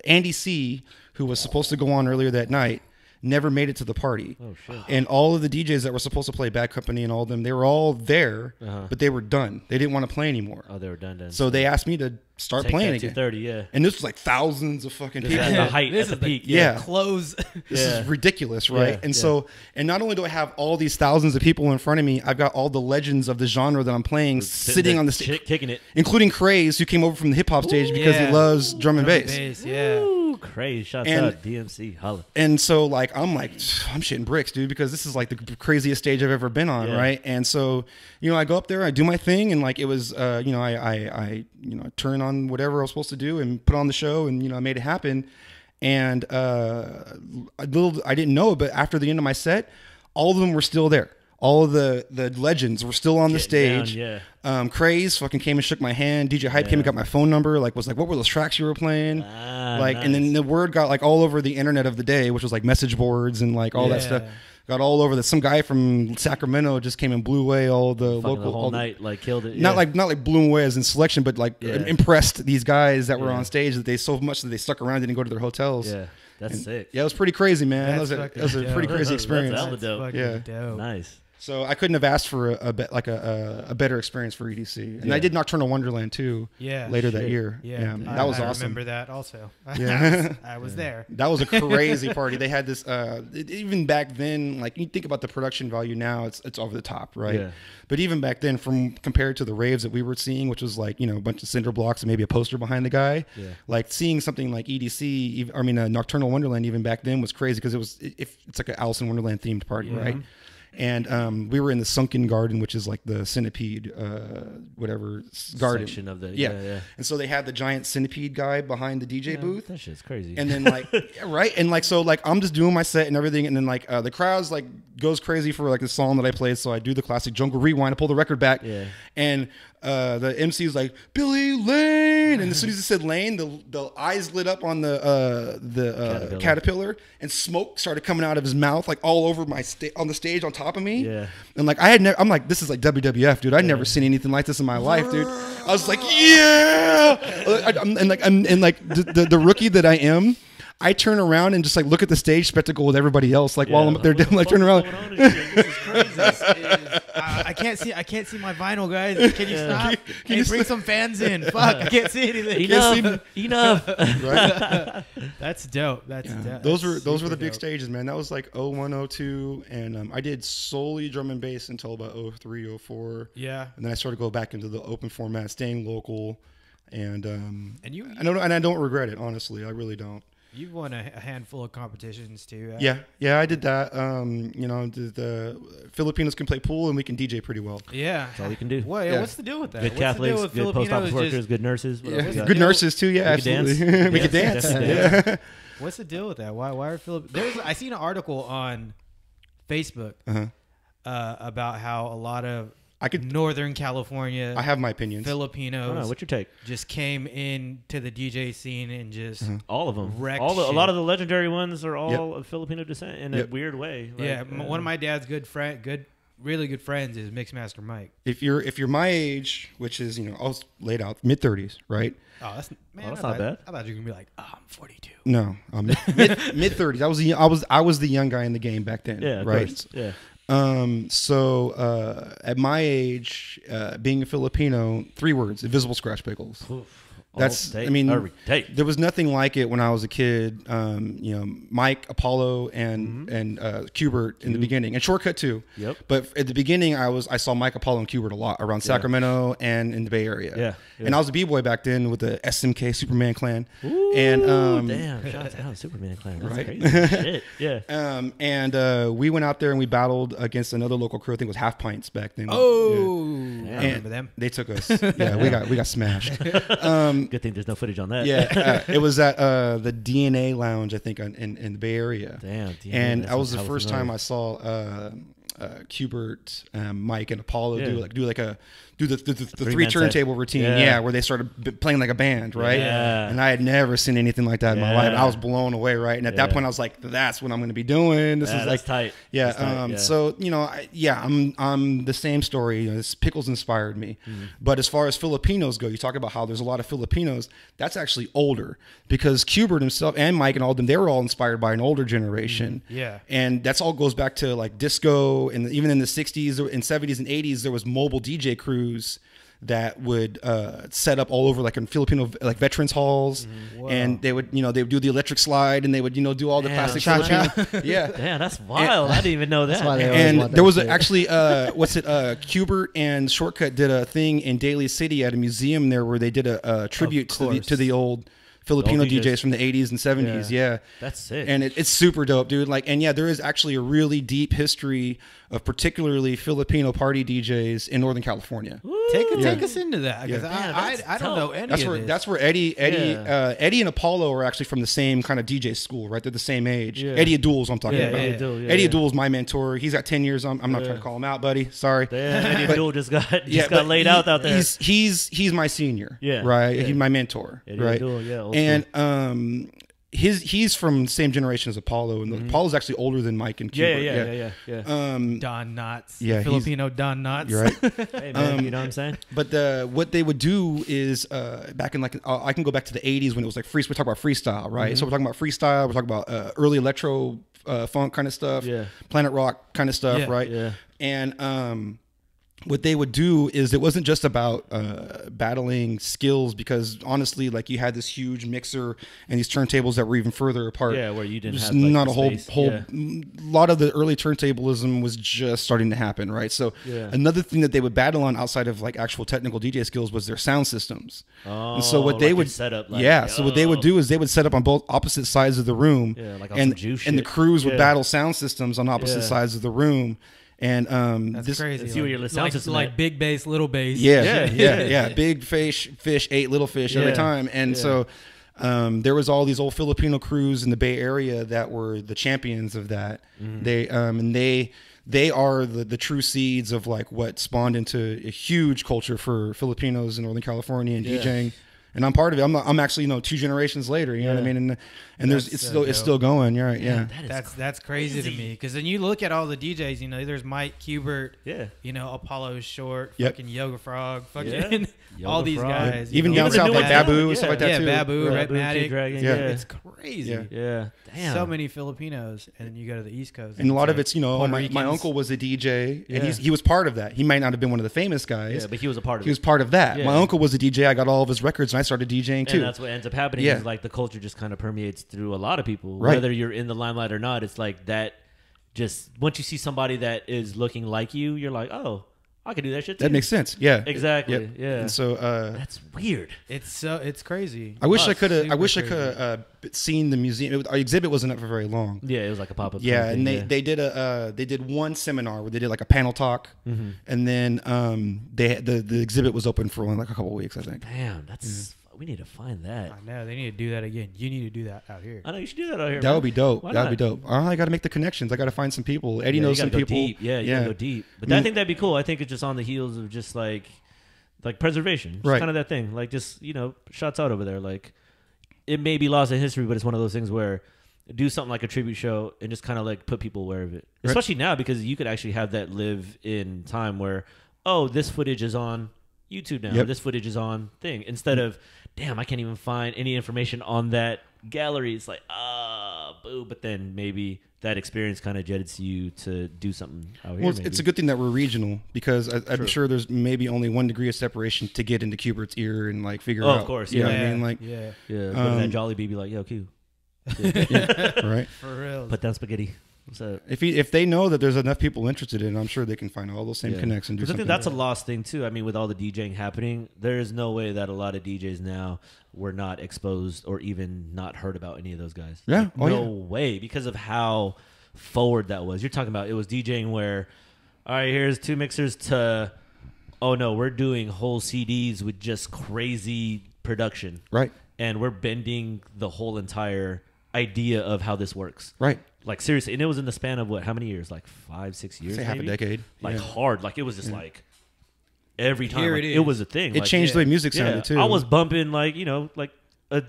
Andy C., who was supposed to go on earlier that night, never made it to the party. Oh, shit. And all of the DJs that were supposed to play Bad Company and all of them, they were all there, but they were done. They didn't want to play anymore. Oh, they were done. So they asked me to start playing again. 2:30, yeah. And this was like thousands of fucking people. At the height, at the peak. Yeah. Close. This is ridiculous, right? Yeah, And so, and not only do I have all these thousands of people in front of me, I've got all the legends of the genre that I'm playing sitting on the stage, kicking it, including Craze, who came over from the hip hop stage because he loves drum and bass. Yeah. Ooh, Craze, shouts out DMC, holla. And so, like, I'm shitting bricks, dude, because this is like the craziest stage I've ever been on, right? And so, I go up there, I do my thing, and like it was, I turn on whatever I was supposed to do and put on the show, and I made it happen. And I didn't know it, but after the end of my set, all of them were still there. All of the legends were still on the stage. Craze fucking came and shook my hand. DJ Hype came and got my phone number. Was like, what were those tracks you were playing? Nice. And then the word got like all over the internet of the day, which was like message boards and like all that stuff. Got all over that. Some guy from Sacramento just came and blew away all the fucking local the whole night, like killed it. Not like blew away as in selection, but like impressed these guys that were on stage that they so much that they stuck around, didn't go to their hotels. Yeah, that's sick. Yeah, it was pretty crazy, man. That was a pretty crazy experience. That's dope. Dope. Nice. So I couldn't have asked for a better experience for EDC, and I did Nocturnal Wonderland too. Later that year. That was awesome. I remember that also. Yeah, I was there. That was a crazy party. They had this. Even back then, like you think about the production value now, it's over the top, right? Yeah. But even back then, compared to the raves that we were seeing, which was like a bunch of cinder blocks and maybe a poster behind the guy, like seeing something like EDC, Nocturnal Wonderland, even back then was crazy because it's like an Alice in Wonderland themed party, right? And we were in the Sunken Garden, which is like the centipede, whatever garden section of the And so they had the giant centipede guy behind the DJ booth. That shit's crazy. And then like right, and like so like I'm just doing my set and everything, and then like the crowd's like goes crazy for like the song that I played. So I do the classic Jungle Rewind, I pull the record back, and the MC is like Billy Lane, and as soon as he said Lane, the eyes lit up on the caterpillar, and smoke started coming out of his mouth like all over on the stage on top of me. And like I'm like, this is like WWF, dude. I'd never seen anything like this in my life, dude. I was like, and the rookie that I am, I turn around and just like look at the stage spectacle with everybody else, like while I'm up there, like turn around. This is crazy. I can't see my vinyl, guys. Can you stop? Can you bring some fans in? Fuck, I can't see anything. Enough. Right? That's dope. That's dope. Those were the big stages, man. That was like 01, 02, and I did solely drum and bass until about 03, 04. Yeah. And then I started to go back into the open format, staying local, and I don't regret it, honestly. I really don't. You've won a handful of competitions too. Yeah, I did that. The Filipinos can play pool and we can DJ pretty well. Yeah, that's all you can do. What's the deal with that? Good Catholics, good post office workers, good nurses. Good nurses too. Yeah, absolutely. We could dance. Yeah. What's the deal with that? Why are Filipinos? I seen an article on Facebook about how a lot of Northern California. I have my opinions. Filipinos. What's your take? Just came into the DJ scene and just all of them. A lot of the legendary ones are all of Filipino descent in a weird way. One of my dad's really good friends is Mixmaster Mike. If you're my age, which is I was laid out mid-30s, right? Oh, that's not bad. I thought you were gonna be like, I'm 42. No, mid-30s. I was the young guy in the game back then. Yeah, right. Course. Yeah. So at my age, being a Filipino, 3 words: invisible scratch pickles. That's, day, I mean, every day. there was nothing like it when I was a kid. You know, Mike, Apollo, and Qbert in the beginning, and Shortcut too. Yep. But at the beginning, I saw Mike, Apollo, and Qbert a lot around Sacramento and in the Bay Area. Yeah. And I was a b-boy back then with the SMK Superman Clan. Ooh, and damn, shout out Superman Clan. That's Right? crazy. Shit. Yeah. And we went out there and we battled against another local crew. I think it was Half Pints back then. Oh, Yeah. I remember them. They took us. Yeah, we got smashed. Good thing there's no footage on that. Yeah, it was at the DNA Lounge, I think, in the Bay Area. Damn. DNA, And that was the sounds first familiar. time I saw Qbert, Mike, and Apollo do the three Three-man turntable set. routine. Yeah. Yeah, where they started playing like a band, right? Yeah. And I had never seen anything like that in my life. Yeah. I was blown away, right? And at that Yeah. point, I was like, "That's what I'm going to be doing." This Yeah, is that's like tight. Yeah. That's tight, yeah. So you know, I'm the same story. You know, this Pickles inspired me, but as far as Filipinos go, you talk about how there's a lot of Filipinos. That's actually older because Qbert himself and Mike and all of them, they were all inspired by an older generation. Yeah. And that's all goes back to like disco, and even in the 60s and 70s and 80s, there was mobile DJ crews that would set up all over, like in Filipino like veterans halls, and they would do the electric slide, and they would do all the Damn. classic Cha-cha. Filipino. Yeah. Damn, that's wild. I didn't even know that. That's why they always And want there that was shit. actually Qbert and Shortcut did a thing in Daly City at a museum there where they did a tribute to the old Filipino Old DJs. DJs from the 80s and 70s. Yeah. That's sick. And it's super dope, dude. Like, and yeah, there is actually a really deep history of particularly Filipino party DJs in Northern California. Take us into that because Yeah, I that's don't know any That's of where this. that's where Eddie Yeah. Eddie and Apollo are actually from the same kind of DJ school, right? They're the same age. Yeah. Eddie Adul's I'm talking Yeah, about. yeah. Eddie Adul's my mentor. He's got 10 years on. I'm not trying to call him out, buddy. Sorry. Damn, Eddie Abdul just got but laid out there. He's my senior. Yeah, Right. yeah. He's my mentor. Eddie right. Abdul, yeah, old And he's from the same generation as Apollo, and Apollo's actually older than Mike and Qbert. Yeah. Don Knotts. Yeah, Filipino Don Knotts. You're right. Hey man, you know what I'm saying? But what they would do is back in I can go back to the 80s when it was like we talk about freestyle, right? So we're talking about freestyle, we're talking about early electro funk kind of stuff, planet rock kind of stuff, Yeah, right? yeah. And what they would do is it wasn't just about battling skills, because honestly, like, you had this huge mixer and these turntables that were even further apart. Yeah, where you didn't Just have like, not the a whole space. whole Yeah. lot of the early turntablism was just starting to happen, right? So Yeah. another thing that they would battle on outside of like actual technical DJ skills was their sound systems. Oh, And so what they like would your setup, like, so what they would do is they would set up on both opposite sides of the room, Yeah, like on and some juice and the shit. crews would Yeah. battle sound systems on opposite Yeah. sides of the room. And That's this crazy. let's see where your sound system like at. big bass, little bass. yeah. Big fish ate little fish every Yeah. time. And so there was all these old Filipino crews in the Bay Area that were the champions of that. They are the true seeds of like what spawned into a huge culture for Filipinos in Northern California and DJing. And I'm part of it. I'm actually 2 generations later. You know what I mean? And there's That's it's still going. You're right. Yeah. That's crazy to me, because then you look at all the DJs. There's Mike, Qbert. Yeah. Apollo Short. Yep. Fucking Yoga Frog. Fucking Yeah. all Yoga these Frog. guys. Even Even down the south, new like ones, Babu yeah. and stuff like that Yeah, too. Babu, Right. Red Kid Matic. Dragon, Yeah. It's crazy. Yeah. Yeah. Damn. So many Filipinos, and then you go to the East Coast, And a lot of it's it's, Puerto my Ricans. uncle was a DJ, and Yeah. he was part of that. He might not have been one of the famous guys. Yeah, but he was a part of He was it. part of that. Yeah. My uncle was a DJ. I got all of his records, and I started DJing too. And that's what ends up happening Yeah. is like the culture just kind of permeates through a lot of people. Right. Whether you're in the limelight or not, it's like that just once you see somebody that is looking like you're like, oh, I can do that shit too. That makes sense. Yeah, Exactly. Yep. Yeah. And so That's weird. It's crazy. I wish I could have. Super I wish I crazy. could have seen the museum. Our exhibit wasn't up for very long. Yeah, it was like a pop up. Yeah, and they did one seminar where they did like a panel talk, and then the exhibit was open for only like a couple of weeks, I think. Damn, that's we need to find that. I know they need to do that again. You need to do that out here. I know you should do that out here. That would be dope. Why That would be not? dope. I got to make the connections. I got to find some people. Eddie Yeah, knows you some gotta go people. Deep. Yeah, you gotta go deep. But I think that'd be cool. I think it's just on the heels of just like preservation. It's Right. kind of that thing. Like just, shots out over there. Like it may be lost in history, but it's one of those things where do something like a tribute show and just kind of like put people aware of it. Right. Especially now because you could actually have that live in time where, oh, this footage is on YouTube now. Yep. Or this footage is on thing. Instead of, damn, I can't even find any information on that gallery. It's like, but then maybe that experience kind of jets you to do something out Well, here. it's a good thing that we're regional because I'm sure there's maybe only 1 degree of separation to get into Cubert's ear and like figure out. Of course, You know yeah. what I mean? Like, Go to that Jolly Bee, be like, yo, Q. right. For real. Put down spaghetti. What's up? If they know that there's enough people interested in it, I'm sure they can find all those same connects and do 'Cause I something. think that's a lost thing too. I mean, with all the DJing happening, there is no way that a lot of DJs now were not exposed or even not heard about any of those guys. Yeah. Like, no way, because of how forward that was. You're talking about it was DJing where, all right, here's 2 mixers to, oh no, we're doing whole CDs with just crazy production. Right. And we're bending the whole entire idea of how this works. Right. Like seriously, and it was in the span of what? How many years? Like 5-6 years? Say half a maybe? decade. Like hard. Like it was just like every time. Here Like, it it is. was a thing. It Like, changed the way music sounded too. I was bumping like like a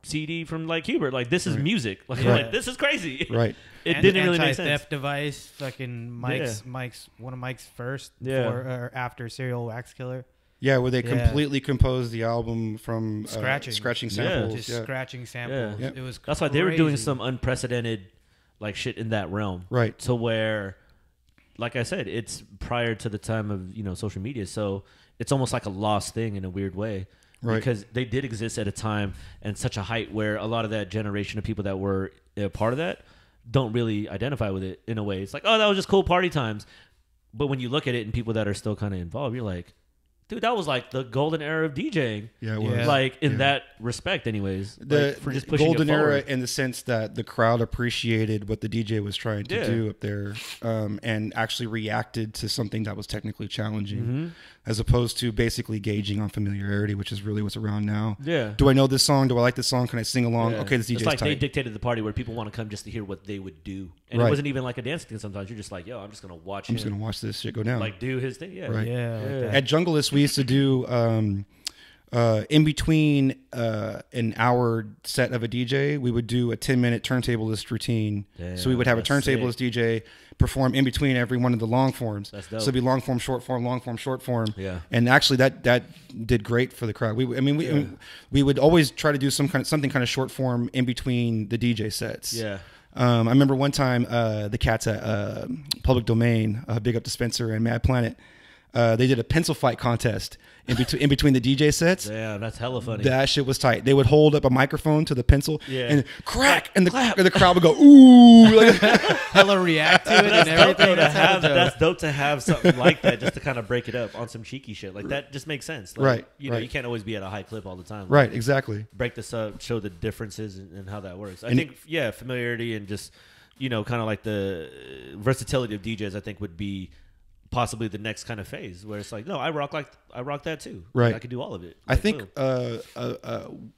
CD from like Hubert. Like this is music. Like, Yeah. like this is crazy. Right. It And didn't really make sense. anti-theft device, fucking Mike's one of Mike's first or after Serial Wax Killer. Yeah, where they completely composed the album from scratching samples. Just scratching samples. Yeah. It was That's why they were doing crazy. some unprecedented like shit in that realm. Right. To where, like I said, it's prior to the time of social media, so it's almost like a lost thing in a weird way. Right. Because they did exist at a time and such a height where a lot of that generation of people that were a part of that don't really identify with it in a way. It's like, oh, that was just cool party times. But when you look at it and people that are still kind of involved, you're like, dude, that was like the golden era of DJing. Yeah, it was. Yeah. Like in that respect, anyways. The Like, for just pushing golden it era forward. in the sense that the crowd appreciated what the DJ was trying to do up there, and actually reacted to something that was technically challenging, as opposed to basically gauging on familiarity, which is really what's around now. Yeah. Do I know this song? Do I like this song? Can I sing along? Yeah. Okay, this DJ's It's like tight. they dictated the party where people want to come just to hear what they would do. And Right. it wasn't even like a dance thing sometimes. You're just like, yo, I'm just going to watch I'm just gonna watch this shit go down. like do his thing. Yeah. Right. Yeah. Like that. At Junglist, we used to do in between an hour set of a DJ, we would do a 10-minute turntablist routine. Damn, so we would have a that's turntablist DJ perform in between every one of the long forms. That's So dope. it'd be long form, short form, long form, short form. Yeah. And actually, that did great for the crowd. We would always try to do something kind of short form in between the DJ sets. Yeah. I remember one time the cats at Public Domain, Big Up to Spencer and Mad Planet, they did a pencil fight contest in between the DJ sets. Yeah, that's hella funny. That shit was tight. They would hold up a microphone to the pencil and crack, and the crowd would go ooh, like, Hella react to it and everything. That's dope to have something like that just to kind of break it up on some cheeky shit. Like that just makes sense. Like, Right, You know, right. you can't always be at a high clip all the time. Like, right, exactly. break this up, show the differences and how that works. I think, familiarity and just, kind of like the versatility of DJs, I think would be possibly the next kind of phase where it's like, no, I rock that too. Right. Like, I could do all of it. I Like, think boom.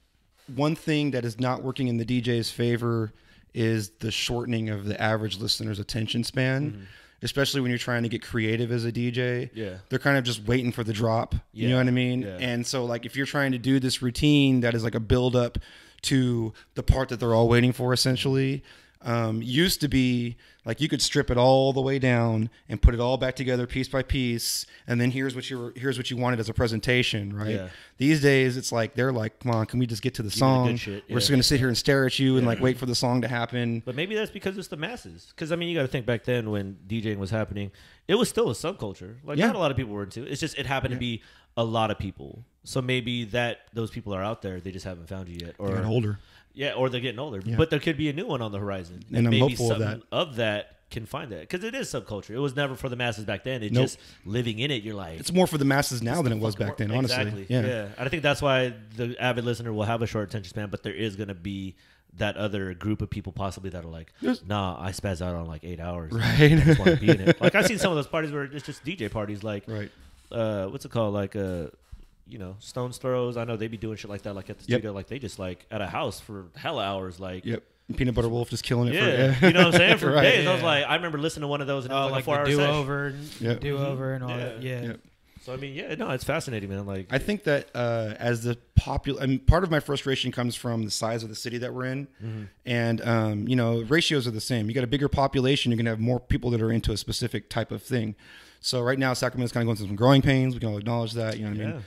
one thing that is not working in the DJ's favor is the shortening of the average listener's attention span, especially when you're trying to get creative as a DJ. Yeah. They're kind of just waiting for the drop. You know Yeah. what I mean? Yeah. And so, like, if you're trying to do this routine that is like a build up to the part that they're all waiting for, essentially, used to be like you could strip it all the way down and put it all back together piece by piece, and then here's what you wanted as a presentation, right? Yeah. These days it's like they're like, come on, can we just get to the me the song? good shit. We're just Yeah. gonna sit here and stare at you and like wait for the song to happen. But maybe that's because it's the masses. Because, I mean, you got to think back then when DJing was happening, it was still a subculture. Like, Yeah. not a lot of people were into it. It's just, it happened to be a lot of people. So maybe those people are out there. They just haven't found you yet. Or Getting older. Yeah, or they're getting older. Yeah. But there could be a new one on the horizon. And I'm maybe hopeful of something of that can find that. Because it is subculture. It was never for the masses back then. It Nope. just living in it, you're like... It's more for the masses now than it was back then, honestly. Exactly. Yeah. Yeah. I think that's why the avid listener will have a short attention span, but there is going to be that other group of people possibly that are like, nah, I spaz out on like 8 hours. Right. I just want to be in it. Like, I've seen some of those parties where it's just DJ parties, like, Right. what's it called? Like, Stone's Throws. I know they be doing shit like that, like at the studio, like they just like at a house for hella hours, like. Yep. Peanut Butter Wolf just killing it. Yeah, you know what I'm saying? For Right. days, I was Yeah. like, I remember listening to one of those, and it was like a like 4-hour the session. do over and all Yeah. that. Yeah. Yep. So I mean, no, it's fascinating, man. Like, I think that as the popular, I mean, part of my frustration comes from the size of the city that we're in, and ratios are the same. You got a bigger population, you're gonna have more people that are into a specific type of thing. So right now, Sacramento's kind of going through some growing pains. We can all acknowledge that, you know what I mean?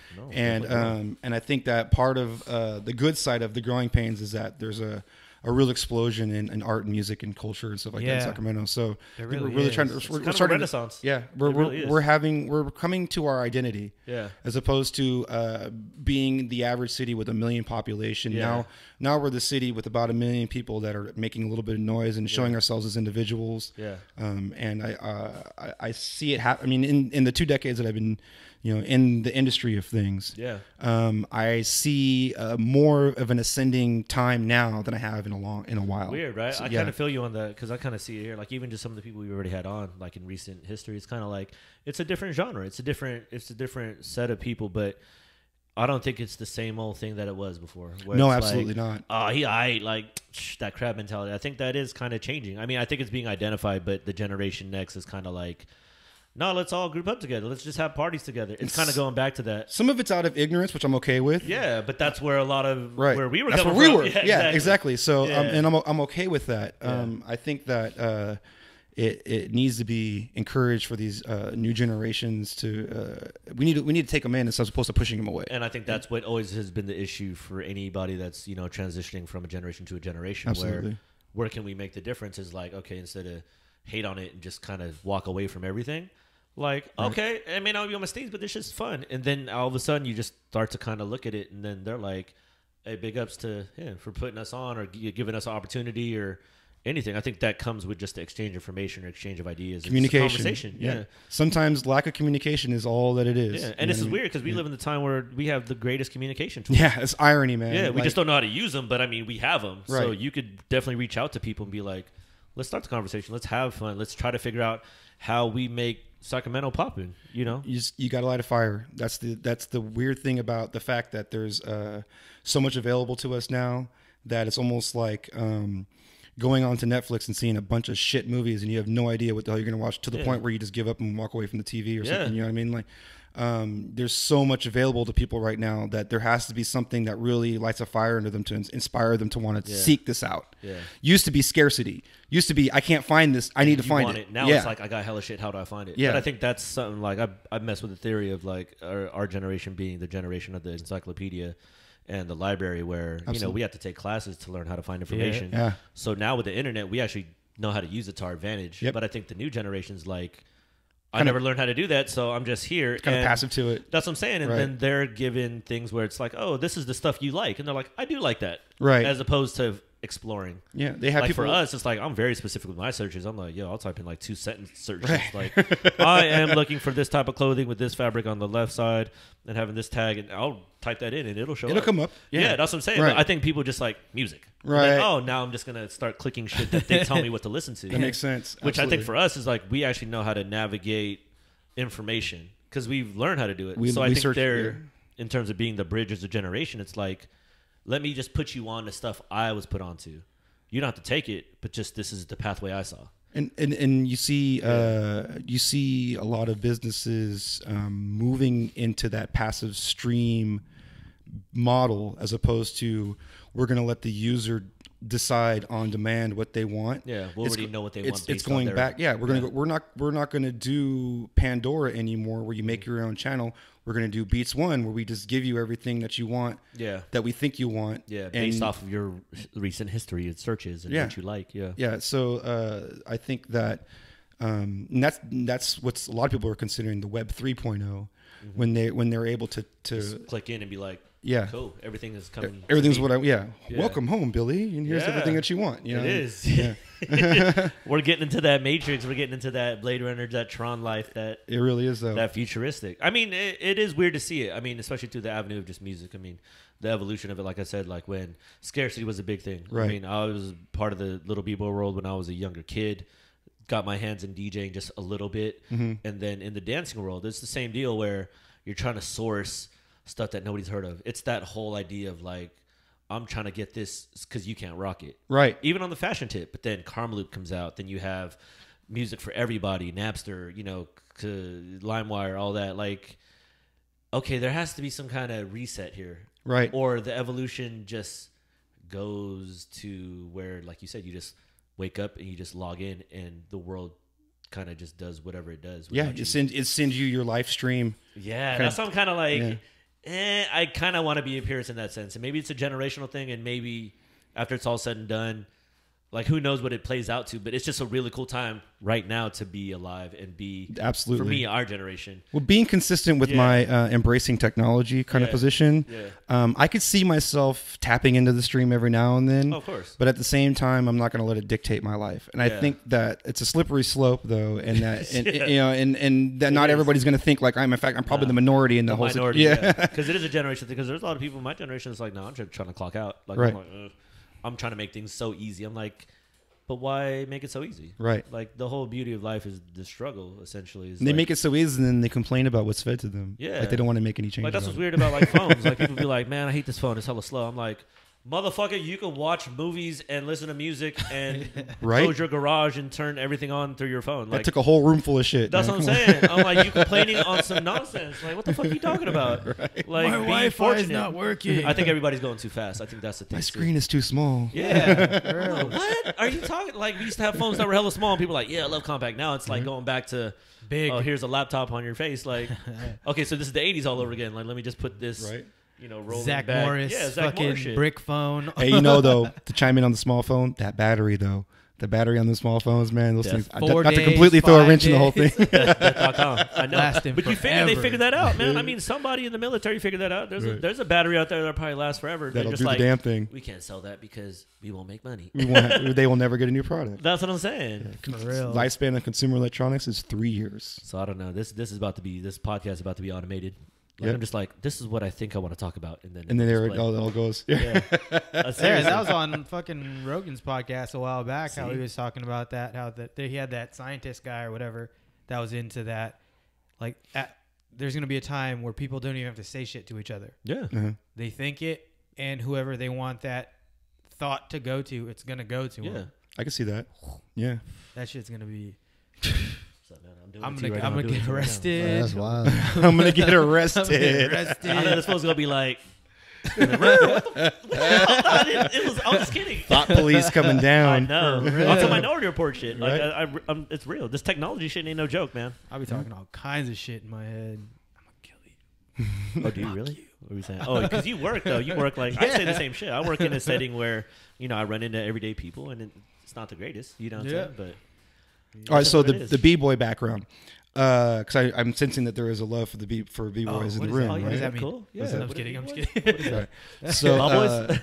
No, and I think that part of the good side of the growing pains is that there's a a real explosion in art and music and culture and stuff like that in Sacramento. So we're really trying to we're starting renaissance. Yeah, we're coming to our identity. Yeah, as opposed to being the average city with 1 million population. Yeah. Now we're the city with about 1 million people that are making a little bit of noise and showing ourselves as individuals. Yeah, and I see it happen. I mean, in the 2 decades that I've been, in the industry of things. Yeah. I see more of an ascending time now than I have in a while. Weird, right? So, I kind of feel you on that because I kind of see it here. Like even just some of the people we already had on, like in recent history, it's kind of like it's a different genre. It's a different set of people, but I don't think it's the same old thing that it was before. No, absolutely not. Oh, that crab mentality. I think that is kind of changing. I mean, I think it's being identified, but the generation next is kind of like, no, let's all group up together. Let's just have parties together. It's kind of going back to that. Some of it's out of ignorance, which I'm okay with. Yeah, but that's where a lot of where we were. That's coming where we from. were. Yeah, exactly. So, and I'm okay with that. Yeah. I think that it needs to be encouraged for these new generations to. We need to take them in as opposed to pushing them away. And I think that's what always has been the issue for anybody that's transitioning from a generation to a generation. Absolutely. Where can we make the difference? Is like, okay, instead of hate on it and just kind of walk away from everything. Like, okay, I may not be on my stage, but this shit's fun. And then all of a sudden you just start to kind of look at it, and then they're like, hey, big ups to him for putting us on or giving us an opportunity or anything. I think that comes with just the exchange information or exchange of ideas. Communication. It's a conversation. Yeah. Sometimes lack of communication is all that it is. Yeah. And this is weird because we live in the time where we have the greatest communication tools. Yeah, it's irony, man. Yeah, we just don't know how to use them, but I mean, we have them. Right. So you could definitely reach out to people and be like, let's start the conversation. Let's have fun. Let's try to figure out how we make Sacramento popping, You got to light a fire. That's the weird thing about the fact that there's so much available to us now that it's almost like going onto Netflix and seeing a bunch of shit movies and you have no idea what the hell you're going to watch to the point where you just give up and walk away from the TV or something. You know what I mean? Like, there's so much available to people right now that there has to be something that really lights a fire under them to inspire them to want to seek this out. Yeah. Used to be scarcity. Used to be, I can't find this. I need to find it. Now it's like, I got hella shit. How do I find it? Yeah. But I think that's something like I mess with the theory of like our generation being the generation of the encyclopedia and the library where, we have to take classes to learn how to find information. Yeah. So now with the internet, we actually know how to use it to our advantage. Yep. But I think the new generation's like, I never learned how to do that, so I'm just here. Kind of passive to it. That's what I'm saying. And then they're given things where it's like, oh, this is the stuff you like. And they're like, I do like that. Right. As opposed to exploring. Yeah. They have like people. For us, it's like, I'm very specific with my searches. I'm like, I'll type in like 2-sentence searches. Like, I am looking for this type of clothing with this fabric on the left side and having this tag. And I'll type that in and it'll show up. It'll come up. Yeah, that's what I'm saying. Right. I think people just like music. Right. Then, now I'm just going to start clicking shit that they tell me what to listen to. That makes sense. Which I think for us is like, we actually know how to navigate information because we've learned how to do it. So I think in terms of being the bridge as a generation, it's like, let me just put you on the stuff I was put onto. You don't have to take it, but just this is the pathway I saw. And you see a lot of businesses moving into that passive stream model as opposed to we're going to let the user decide on demand what they want. Yeah, we already know what they want. It's going back. Yeah, we're gonna go. We're not gonna do Pandora anymore, where you make your own channel. We're gonna do Beats One, where we just give you everything that you want. Yeah, that we think you want. Yeah, based off of your recent history and searches and what you like. Yeah, yeah. So I think that and that's what a lot of people are considering the Web 3.0 when they're able to just click in and be like. Yeah. Cool. Everything is coming. Everything's what welcome home, Billy. And here's everything that you want. It is. Yeah. We're getting into that Matrix. We're getting into that Blade Runner, that Tron life. That it really is though. That futuristic. I mean, it is weird to see it. I mean, especially through the avenue of just music. I mean, the evolution of it. Like I said, like when scarcity was a big thing. Right. I mean, I was part of the little b-boy world when I was a younger kid. Got my hands in DJing just a little bit, and then in the dancing world, it's the same deal where you're trying to source stuff that nobody's heard of. It's that whole idea of like, I'm trying to get this because you can't rock it. Right. Even on the fashion tip. But then Karma Loop comes out. Then you have music for everybody, Napster, LimeWire, all that. Like, okay, there has to be some kind of reset here. Right. Or the evolution just goes to where, like you said, you just wake up and you just log in and the world kind of just does whatever it does. Yeah, it sends you your live stream. Yeah, that's why I'm kind of like... I kind of want to be a purist in that sense. And maybe it's a generational thing, and maybe after it's all said and done, like who knows what it plays out to, but it's just a really cool time right now to be alive and be absolutely for me, our generation. Well, being consistent with my embracing technology kind of position, I could see myself tapping into the stream every now and then. Oh, of course. But at the same time, I'm not going to let it dictate my life. And I think that it's a slippery slope, though, and that and that not everybody's going to think like I'm. In fact, I'm probably the minority in the whole minority. Because it is a generation thing. Because there's a lot of people in my generation that's like, no, I'm just trying to clock out. Like, right. I'm trying to make things so easy. I'm like, but why make it so easy? Right. Like the whole beauty of life is the struggle. Essentially, they make it so easy, and then they complain about what's fed to them. Yeah. Like they don't want to make any changes. Like that's what's weird about like phones. Like people be like, man, I hate this phone. It's hella slow. I'm like, motherfucker, you can watch movies and listen to music and close your garage and turn everything on through your phone. Like, that took a whole room full of shit. That's what I'm saying. I'm like, you complaining on some nonsense. Like, what the fuck are you talking about? Right. Like, my Wi-Fi is not working. I think everybody's going too fast. I think that's the thing. My screen is too small. Yeah. Like, what are you talking? Like, we used to have phones that were hella small, and people were like, yeah, I love compact. Now it's like going back to big. Oh, here's a laptop on your face. Like, okay, so this is the 80s all over again. Like, let me just put this. Right. Rolling Zach back. Morris, fucking brick phone. Hey, though, to chime in on the small phone, that battery, though. The battery on the small phones, man, those things. Not to completely throw a wrench in the whole thing. Death.com. I know. But you they figured that out, man. I mean, somebody in the military figured that out. There's a battery out there that'll probably last forever. That'll just do the damn thing. We can't sell that because we won't make money. They will never get a new product. That's what I'm saying. For real. Lifespan of consumer electronics is 3 years. So I don't know. This podcast is about to be automated. Like, I'm just like, this is what I think I want to talk about, and then there it all goes. Yeah, that was on fucking Rogan's podcast a while back. How he was talking about that, how he had that scientist guy or whatever that was into that. Like, there's gonna be a time where people don't even have to say shit to each other. Yeah, they think it, and whoever they want that thought to go to, it's gonna go to. them. I can see that. Yeah, that shit's gonna be. I'm gonna get arrested. Oh, that's wild. I'm gonna get arrested. I know this supposed to be like. I was just kidding. Thought police coming down. I know. That's a Minority Report shit. Like, right? It's real. This technology shit ain't no joke, man. I'll be talking all kinds of shit in my head. I'm gonna kill you. Oh, do you really? What are you saying? Oh, because you work though. You work like I say the same shit. I work in a setting where I run into everyday people, and it's not the greatest. You know what I'm saying? But all right, so the b-boy background, because I'm sensing that there is a love for b-boys in the room. What does that mean? Cool. Yeah, I'm just kidding. Right. So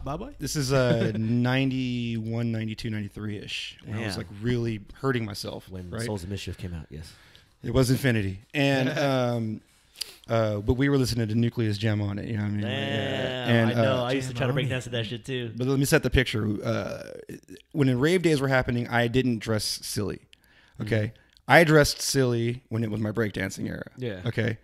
Boy? this is 91, 92, 93-ish when I was like really hurting myself. When Souls of Mischief came out, yes. It was Infinity, and but we were listening to Nucleus Jam on it. You know what I mean? And I know. I used to try to break dance to that shit too. But let me set the picture. When the rave days were happening, I didn't dress silly. Okay, I dressed silly when it was my breakdancing era. Yeah. Okay.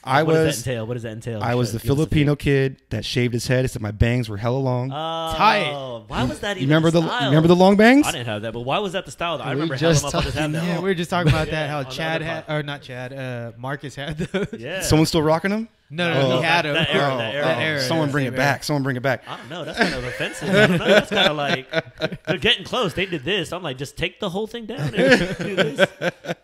What does that entail? I was the Filipino kid that shaved his head. He said my bangs were hella long. Tight. Why was that even you style? remember the long bangs? I didn't have that, but why was that the style? I remember just how motherfuckers had that. Yeah, we were just talking about that. How Chad had, or not Chad, Marcus had those. Yeah. Someone still rocking them? No, he had them. That era. Someone bring it back. Someone bring it back. I don't know. That's kind of offensive. I don't know. That's kind of like they're getting close. They did this. I'm like, just take the whole thing down and do this.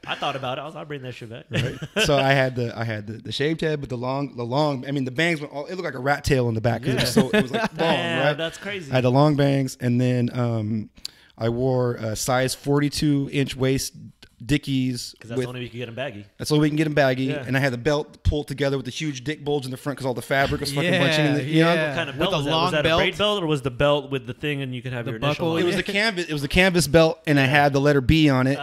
I thought about it. I'll bring that shit back. Right. So I had the shaved head, but the long. I mean, the bangs went all. It looked like a rat tail in the back. Yeah. It was like long, right? That's crazy. I had the long bangs, and then I wore a size 42-inch waist Dickies. Because that's the only way you could get them baggy. That's the only way we can get them baggy. Yeah. And I had the belt pulled together with the huge dick bulge in the front because all the fabric was fucking bunching in the. You know? What kind of belt was that? Was that a braid belt or was the belt with the thing and you could have your initial? It was the canvas. It was the canvas belt, and I had the letter B on it.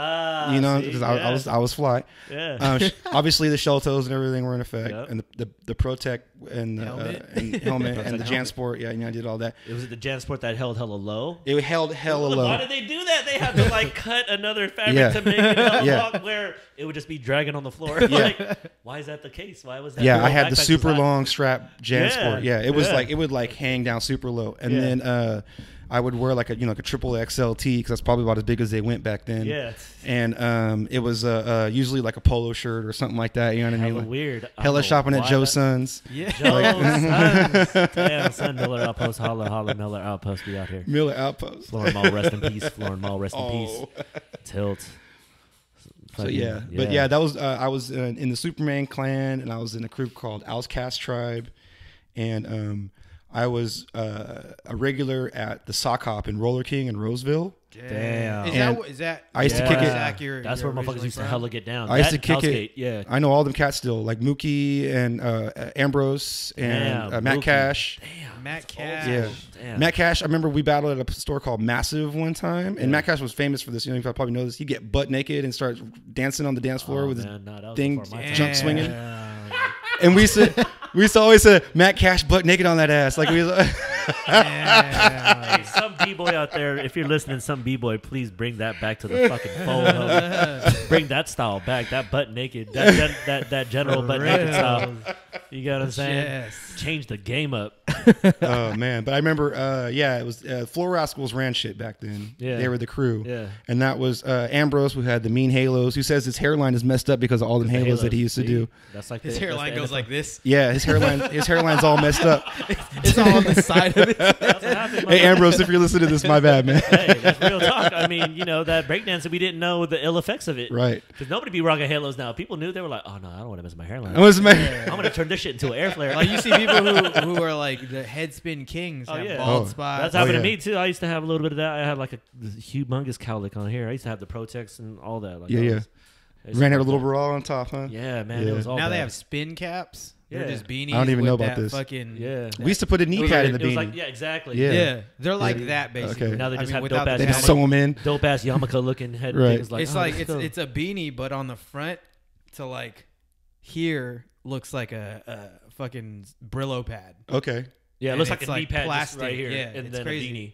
Because I was fly. Yeah. Obviously, the shell toes and everything were in effect, Yep. and the Protec and the helmet and the JanSport. Yeah, I did all that. It was the JanSport that held hella low. It held hella low. Why did they do that? They had to like cut another fabric to make it hella long where it would just be dragging on the floor. Like, why is that the case? Why was that? Yeah, I had the super long strap JanSport. Yeah, it was like it would like hang down super low, and then I would wear like a like a triple XLT because that's probably about as big as they went back then. Yeah, and it was usually like a polo shirt or something like that. You know what I mean? Like, weird. Hella shopping at Joe Sons. Yeah, Joe Sons. Damn, son, Miller Outpost, holla, Miller Outpost, be out here. Miller Outpost. Florin Mall, rest in peace. Florin Mall, rest in peace. Tilt. So but that was I was in the Superman clan, and I was in a group called Outcast Tribe, and I was a regular at the Sock Hop in Roller King in Roseville. Damn. Is that? I used to kick it. That's where motherfuckers used to hella get down. I used to kick it. Yeah. I know all them cats still, like Mookie and Ambrose and Matt Mookie. Cash. Damn. Matt Cash. Yeah. Damn. Matt Cash, I remember we battled at a store called Massive one time, and Matt Cash was famous for this. You know, you probably know this. He'd get butt naked and start dancing on the dance floor with his thing jump swinging. And we used to always say Matt Cash butt naked on that ass. Like we. Hey, some b-boy out there, if you're listening, some b-boy, please bring that back to the fucking fold. Bring that style back. That butt naked. That general butt naked style. You got what I'm saying? Yes. Change the game up. Oh man, but I remember, it was Floor Rascals ran shit back then. Yeah. They were the crew. Yeah. And that was Ambrose, who had the mean halos, who says his hairline is messed up because of all the halos that he used to do. That's like His hairline goes like this. Yeah, his hairline's all messed up. It's all on the side of it. That's what happened, Hey Ambrose, if you're listening to this, my bad, man. Hey, that's real talk. I mean, you know, that breakdancing, we didn't know the ill effects of it. Right. Because nobody be rocking halos now. People knew. They were like, oh, no, I don't want to mess my hairline. I was I'm going to turn this shit into an air flare. Like you see people who are like the head spin kings, have bald spots. That's happened to me, too. I used to have a little bit of that. I had like this humongous cowlick on here. I used to have the Protex and all that. Like, Ran out a little bra on top, huh? Yeah, man. It was all now bad. they have spin caps. They're just beanies. I don't even know with about that this. Fucking, We used to put a knee pad in the beanie. Like, yeah, exactly. Yeah. They're like that basically. Okay. Now they just have without dope-ass They the just hat. sew them in. Dope ass yarmulke looking head Right. things. Like, It's like it's a beanie, but on the front to like here looks like a fucking Brillo pad. Okay. yeah, it and looks like it's a knee like pad plastic. just right here, Yeah, and it's then crazy. a beanie.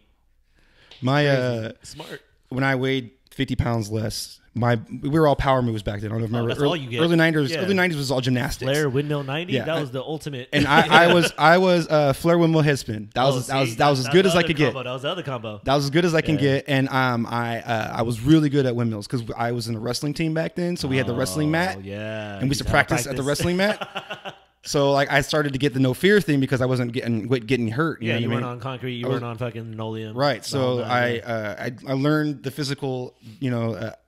My Smart. when I weighed 50 pounds less, we were all power moves back then. I don't know if you remember. that's all you get. Early 90s. Yeah. Early 90s was all gymnastics. Flair windmill 90. Yeah, That was the ultimate. And I was Flair windmill headspin. That was as good as I could get. That was the other combo. That was as good as I can get, and I was really good at windmills because I was in a wrestling team back then, so we had the wrestling mat, Yeah, and we used to practice at the wrestling mat. So like I started to get the no fear thing because I wasn't getting hurt. You know you what I weren't mean? on concrete. You weren't on fucking linoleum. Right. So I I learned the physical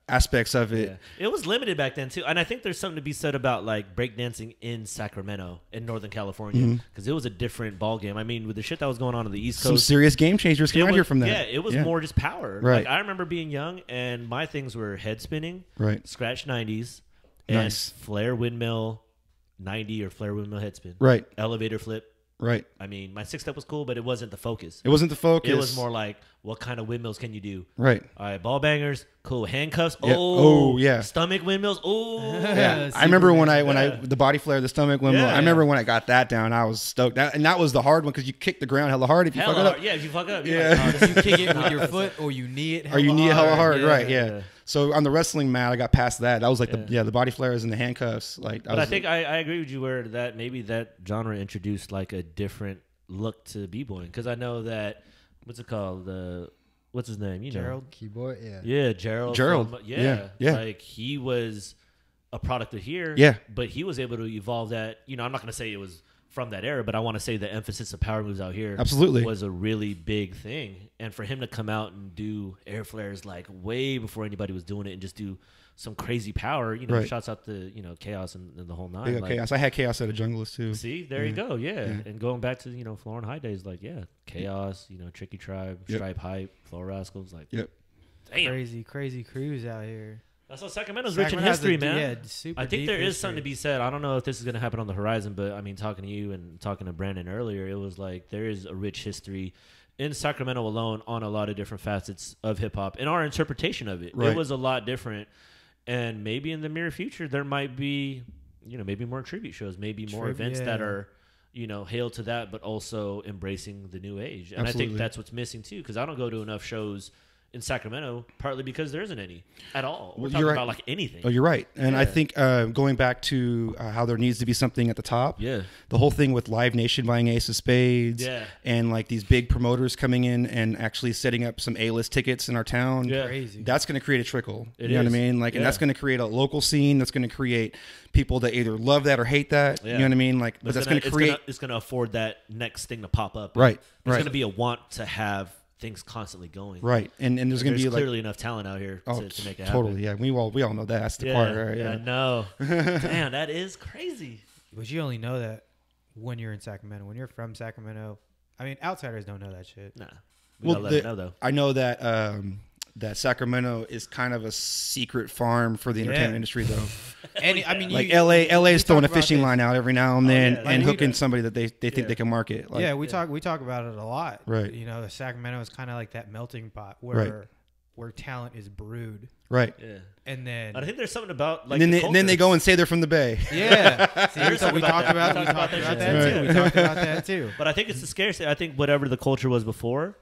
aspects of it. Yeah. It was limited back then too, and I think there's something to be said about like breakdancing in Sacramento, in Northern California, because it was a different ball game. I mean, with the shit that was going on the East Coast, Some serious game changers came out here from that. Yeah, it was more just power. Right. Like I remember being young, and my things were head spinning, Right. scratch 90s, and Nice. flare windmill 90 or flare windmill head spin, Right. elevator flip. Right. I mean, my 6-step was cool, but it wasn't the focus. It wasn't the focus. It was more like, what kind of windmills can you do? Right. All right, ball bangers, cool. Handcuffs, Yeah. Oh, yeah. Stomach windmills, oh. Yeah. I remember when I the body flare, the stomach windmill. Yeah, I remember when I got that down, I was stoked. And that was the hard one because you kick the ground hella hard if you Hella fuck it up. hard. Yeah, if you fuck up, Yeah. you're like, You kick it with your foot, or you knee it. Or you knee it hella hard, right? Yeah. Yeah. So on the wrestling mat, I got past that. That was like the body flares and the handcuffs. Like, But I think I agree with you where that maybe that genre introduced like a different look to b-boying, because I know that what's it called, what's his name, you know, Gerald. Keyboard, yeah. yeah, Gerald from, Yeah. like he was a product of here, Yeah. but he was able to evolve that. You know, I'm not going to say it was from that era, but I want to say the emphasis of power moves out here Absolutely. was a really big thing, and for him to come out and do air flares like way before anybody was doing it and just do some crazy power, you know, Right. shouts out to, you know, Chaos and the whole nine. Big up like, Chaos. I had Chaos at a junglist too. see, there you go, yeah. And going back to, you know, Floor and High days, like, yeah, Chaos, you know, Tricky Tribe, Yep. Stripe Hype, Floor Rascals, like, Yep. damn. Crazy crews out here. That's why Sacramento's rich in Sacramento has history, a- man. yeah, super I think deep there is history. something to be said. I don't know if this is going to happen on the horizon, but I mean, talking to you and talking to Brandon earlier, it was like there is a rich history in Sacramento alone on a lot of different facets of hip hop and our interpretation of it. Right. It was a lot different. And maybe in the near future, there might be, you know, maybe more tribute shows, maybe more events that are, you know, hail to that, but also embracing the new age. And I Absolutely. think that's what's missing too, because I don't go to enough shows in Sacramento, partly because there isn't any at all. We're Well, talking you're about right. like anything. Oh, you're right. And I Yeah. think going back to how there needs to be something at the top. Yeah. The whole thing with Live Nation buying Ace of Spades. Yeah. And like these big promoters coming in and actually setting up some A-list tickets in our town. Yeah. Crazy. That's going to create a trickle. It you know what I is. mean? Like, and Yeah. that's going to create a local scene. That's going to create people that either love that or hate that. Yeah. You know what I mean? Like, but that's going to create. It's gonna afford that next thing to pop up. Right. There's Right. gonna be a want to have things constantly going. Right. And there's going to be like. clearly enough talent out here to make it happen. Totally. Yeah. We all know that. That's the Yeah, part. Right? yeah, Yeah. no. Damn, that is crazy. But you only know that when you're in Sacramento. When you're from Sacramento, I mean, outsiders don't know that shit. Nah. Well, Let them know, though. I know that that Sacramento is kind of a secret farm for the entertainment industry, though. And I mean, Like LA is throwing a fishing line out every now and then yeah, and hooking somebody that they think they can market. Like, we talk about it a lot. Right. You know, Sacramento is kind of like that melting pot where talent is brewed. Right. Yeah. And then I think there's something about like and then they go and say they're from the Bay. Yeah. See, we talked about that too. We talked about that too. But I think it's the scarcity. I think whatever the culture was before,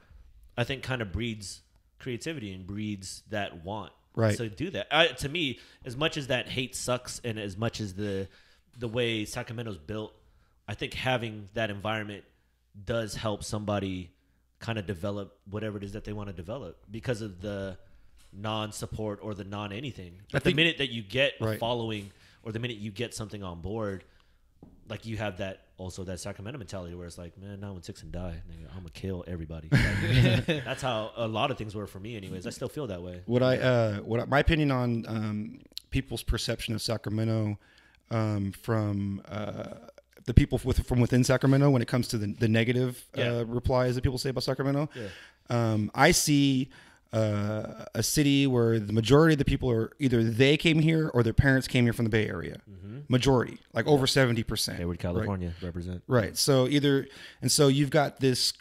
I think kind of breeds creativity and breeds that want. Right. So do that. To me, as much as that hate sucks and as much as the way Sacramento's built, I think having that environment does help somebody kind of develop whatever it is that they want to develop because of the non-support or the non-anything. But the minute that you get a following or the minute you get something on board, like you have that Sacramento mentality where it's like, man, 916 and die. Nigga, I'm gonna kill everybody. Like, that's how a lot of things were for me, anyways. I still feel that way. My opinion on people's perception of Sacramento from the people from within Sacramento when it comes to the negative replies that people say about Sacramento. Yeah. I see a city where the majority of the people are either they came here or their parents came here from the Bay Area. Majority, like over 70%. Hayward, California, represent. Right. So so you've got this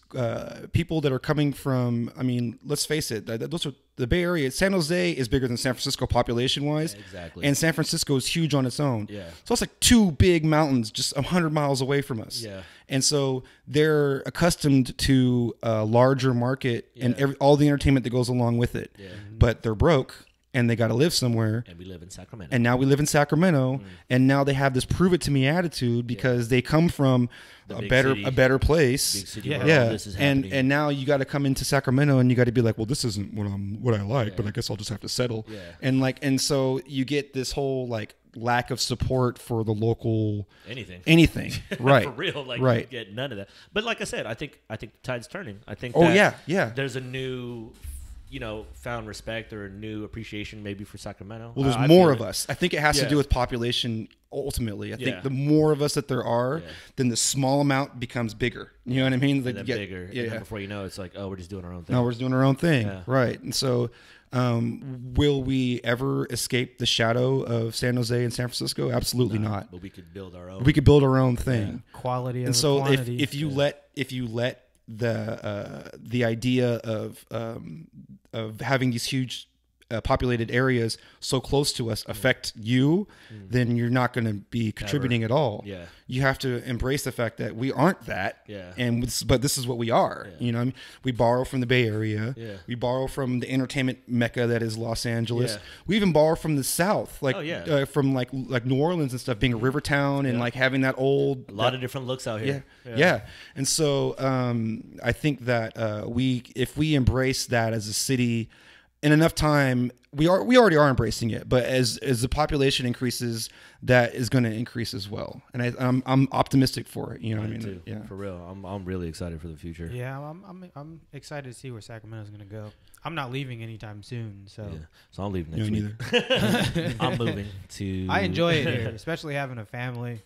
people that are coming from. I mean, let's face it. Those are the Bay Area. San Jose is bigger than San Francisco population wise. Exactly. And San Francisco is huge on its own. Yeah. So it's like two big mountains just 100 miles away from us. Yeah. And so they're accustomed to a larger market and all the entertainment that goes along with it. Yeah. But they're broke. And they got to live somewhere. And we live in Sacramento. And now we live in Sacramento. And now they have this prove it to me attitude because they come from a better place. Big city where all this is happening. And now you got to come into Sacramento and you got to be like, well, this isn't what I like, but I guess I'll just have to settle. Yeah. And so you get this whole like lack of support for the local anything. Right. For real. Like right. You get none of that. But like I said, I think the tide's turning. I think there's a new found respect or a new appreciation maybe for Sacramento. Well, there's more of us. I think it has to do with population ultimately. I think the more of us that there are, then the small amount becomes bigger. You know what I mean? Like bigger. Yeah. And then before you know, it's like, oh, we're just doing our own thing. No, we're just doing our own thing. Yeah. Right. And so will we ever escape the shadow of San Jose and San Francisco? Absolutely not. But we could build our own. We could build our own thing. Yeah. Quality and so quantity. if you let the idea of having these huge populated areas so close to us affect you, then you're not going to be contributing at all. Yeah, you have to embrace the fact that we aren't that. Yeah, but this is what we are. Yeah. You know, we borrow from the Bay Area. Yeah, we borrow from the entertainment mecca that is Los Angeles. Yeah. We even borrow from the South, like from like New Orleans and stuff, being a river town and like having that old a lot of different looks out here. Yeah. And so I think that if we embrace that as a city in enough time, we already are embracing it, but as the population increases, that is going to increase as well. And I'm optimistic for it. You know what I mean? Too. Yeah, for real. I'm really excited for the future. Yeah, I'm excited to see where Sacramento's going to go. I'm not leaving anytime soon, so I'm leaving next week. I'm moving to. I enjoy it here, especially having a family.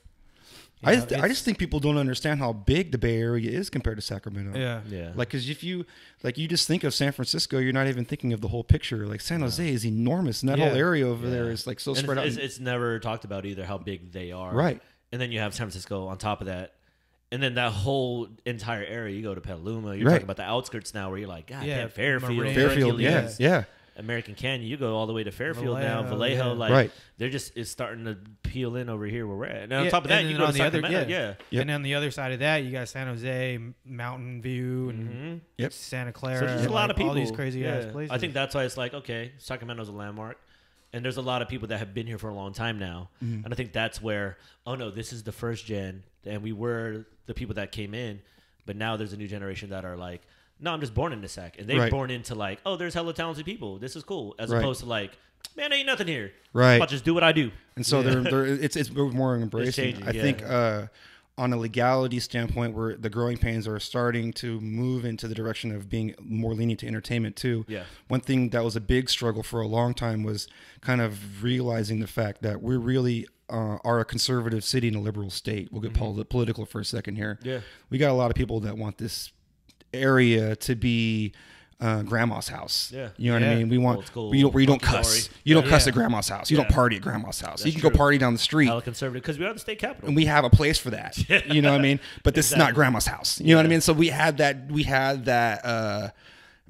I just think people don't understand how big the Bay Area is compared to Sacramento. Yeah. Like, because if you just think of San Francisco, you're not even thinking of the whole picture. Like San Jose is enormous, and that whole area over there is like so spread out. It's never talked about either how big they are. Right. And then you have San Francisco on top of that. And then that whole entire area, you go to Petaluma, you're talking about the outskirts now where you're like, God damn, Fairfield, yeah. American Canyon, you go all the way to Fairfield Vallejo, they're just it's starting to peel in over here where we're at. And on top of that, you go to Sacramento, and on the other side of that, you got San Jose, Mountain View, and Santa Clara. So there's a lot of people, all these crazy ass places. I think that's why it's like, okay, Sacramento's a landmark, and there's a lot of people that have been here for a long time now, and I think that's where, oh no, this is the first gen, and we were the people that came in, but now there's a new generation that are like, no, I'm just born into Sac. And they're born into like, oh, there's hella talented people. This is cool. As opposed to like, man, ain't nothing here. Right. I'll just do what I do. And so it's more embracing. Changing, I think on a legality standpoint, where the growing pains are starting to move into the direction of being more lenient to entertainment too. Yeah. One thing that was a big struggle for a long time was kind of realizing the fact that we're really are a conservative city in a liberal state. We'll get political for a second here. Yeah. We got a lot of people that want this area to be grandma's house. Yeah. You know what I mean? We want school, where you don't cuss. You don't cuss at grandma's house. You don't party at grandma's house. You can go party down the street. Hella conservative because we are the state capital, and we have a place for that. You know what I mean? But this is not grandma's house. You know what I mean? So we had that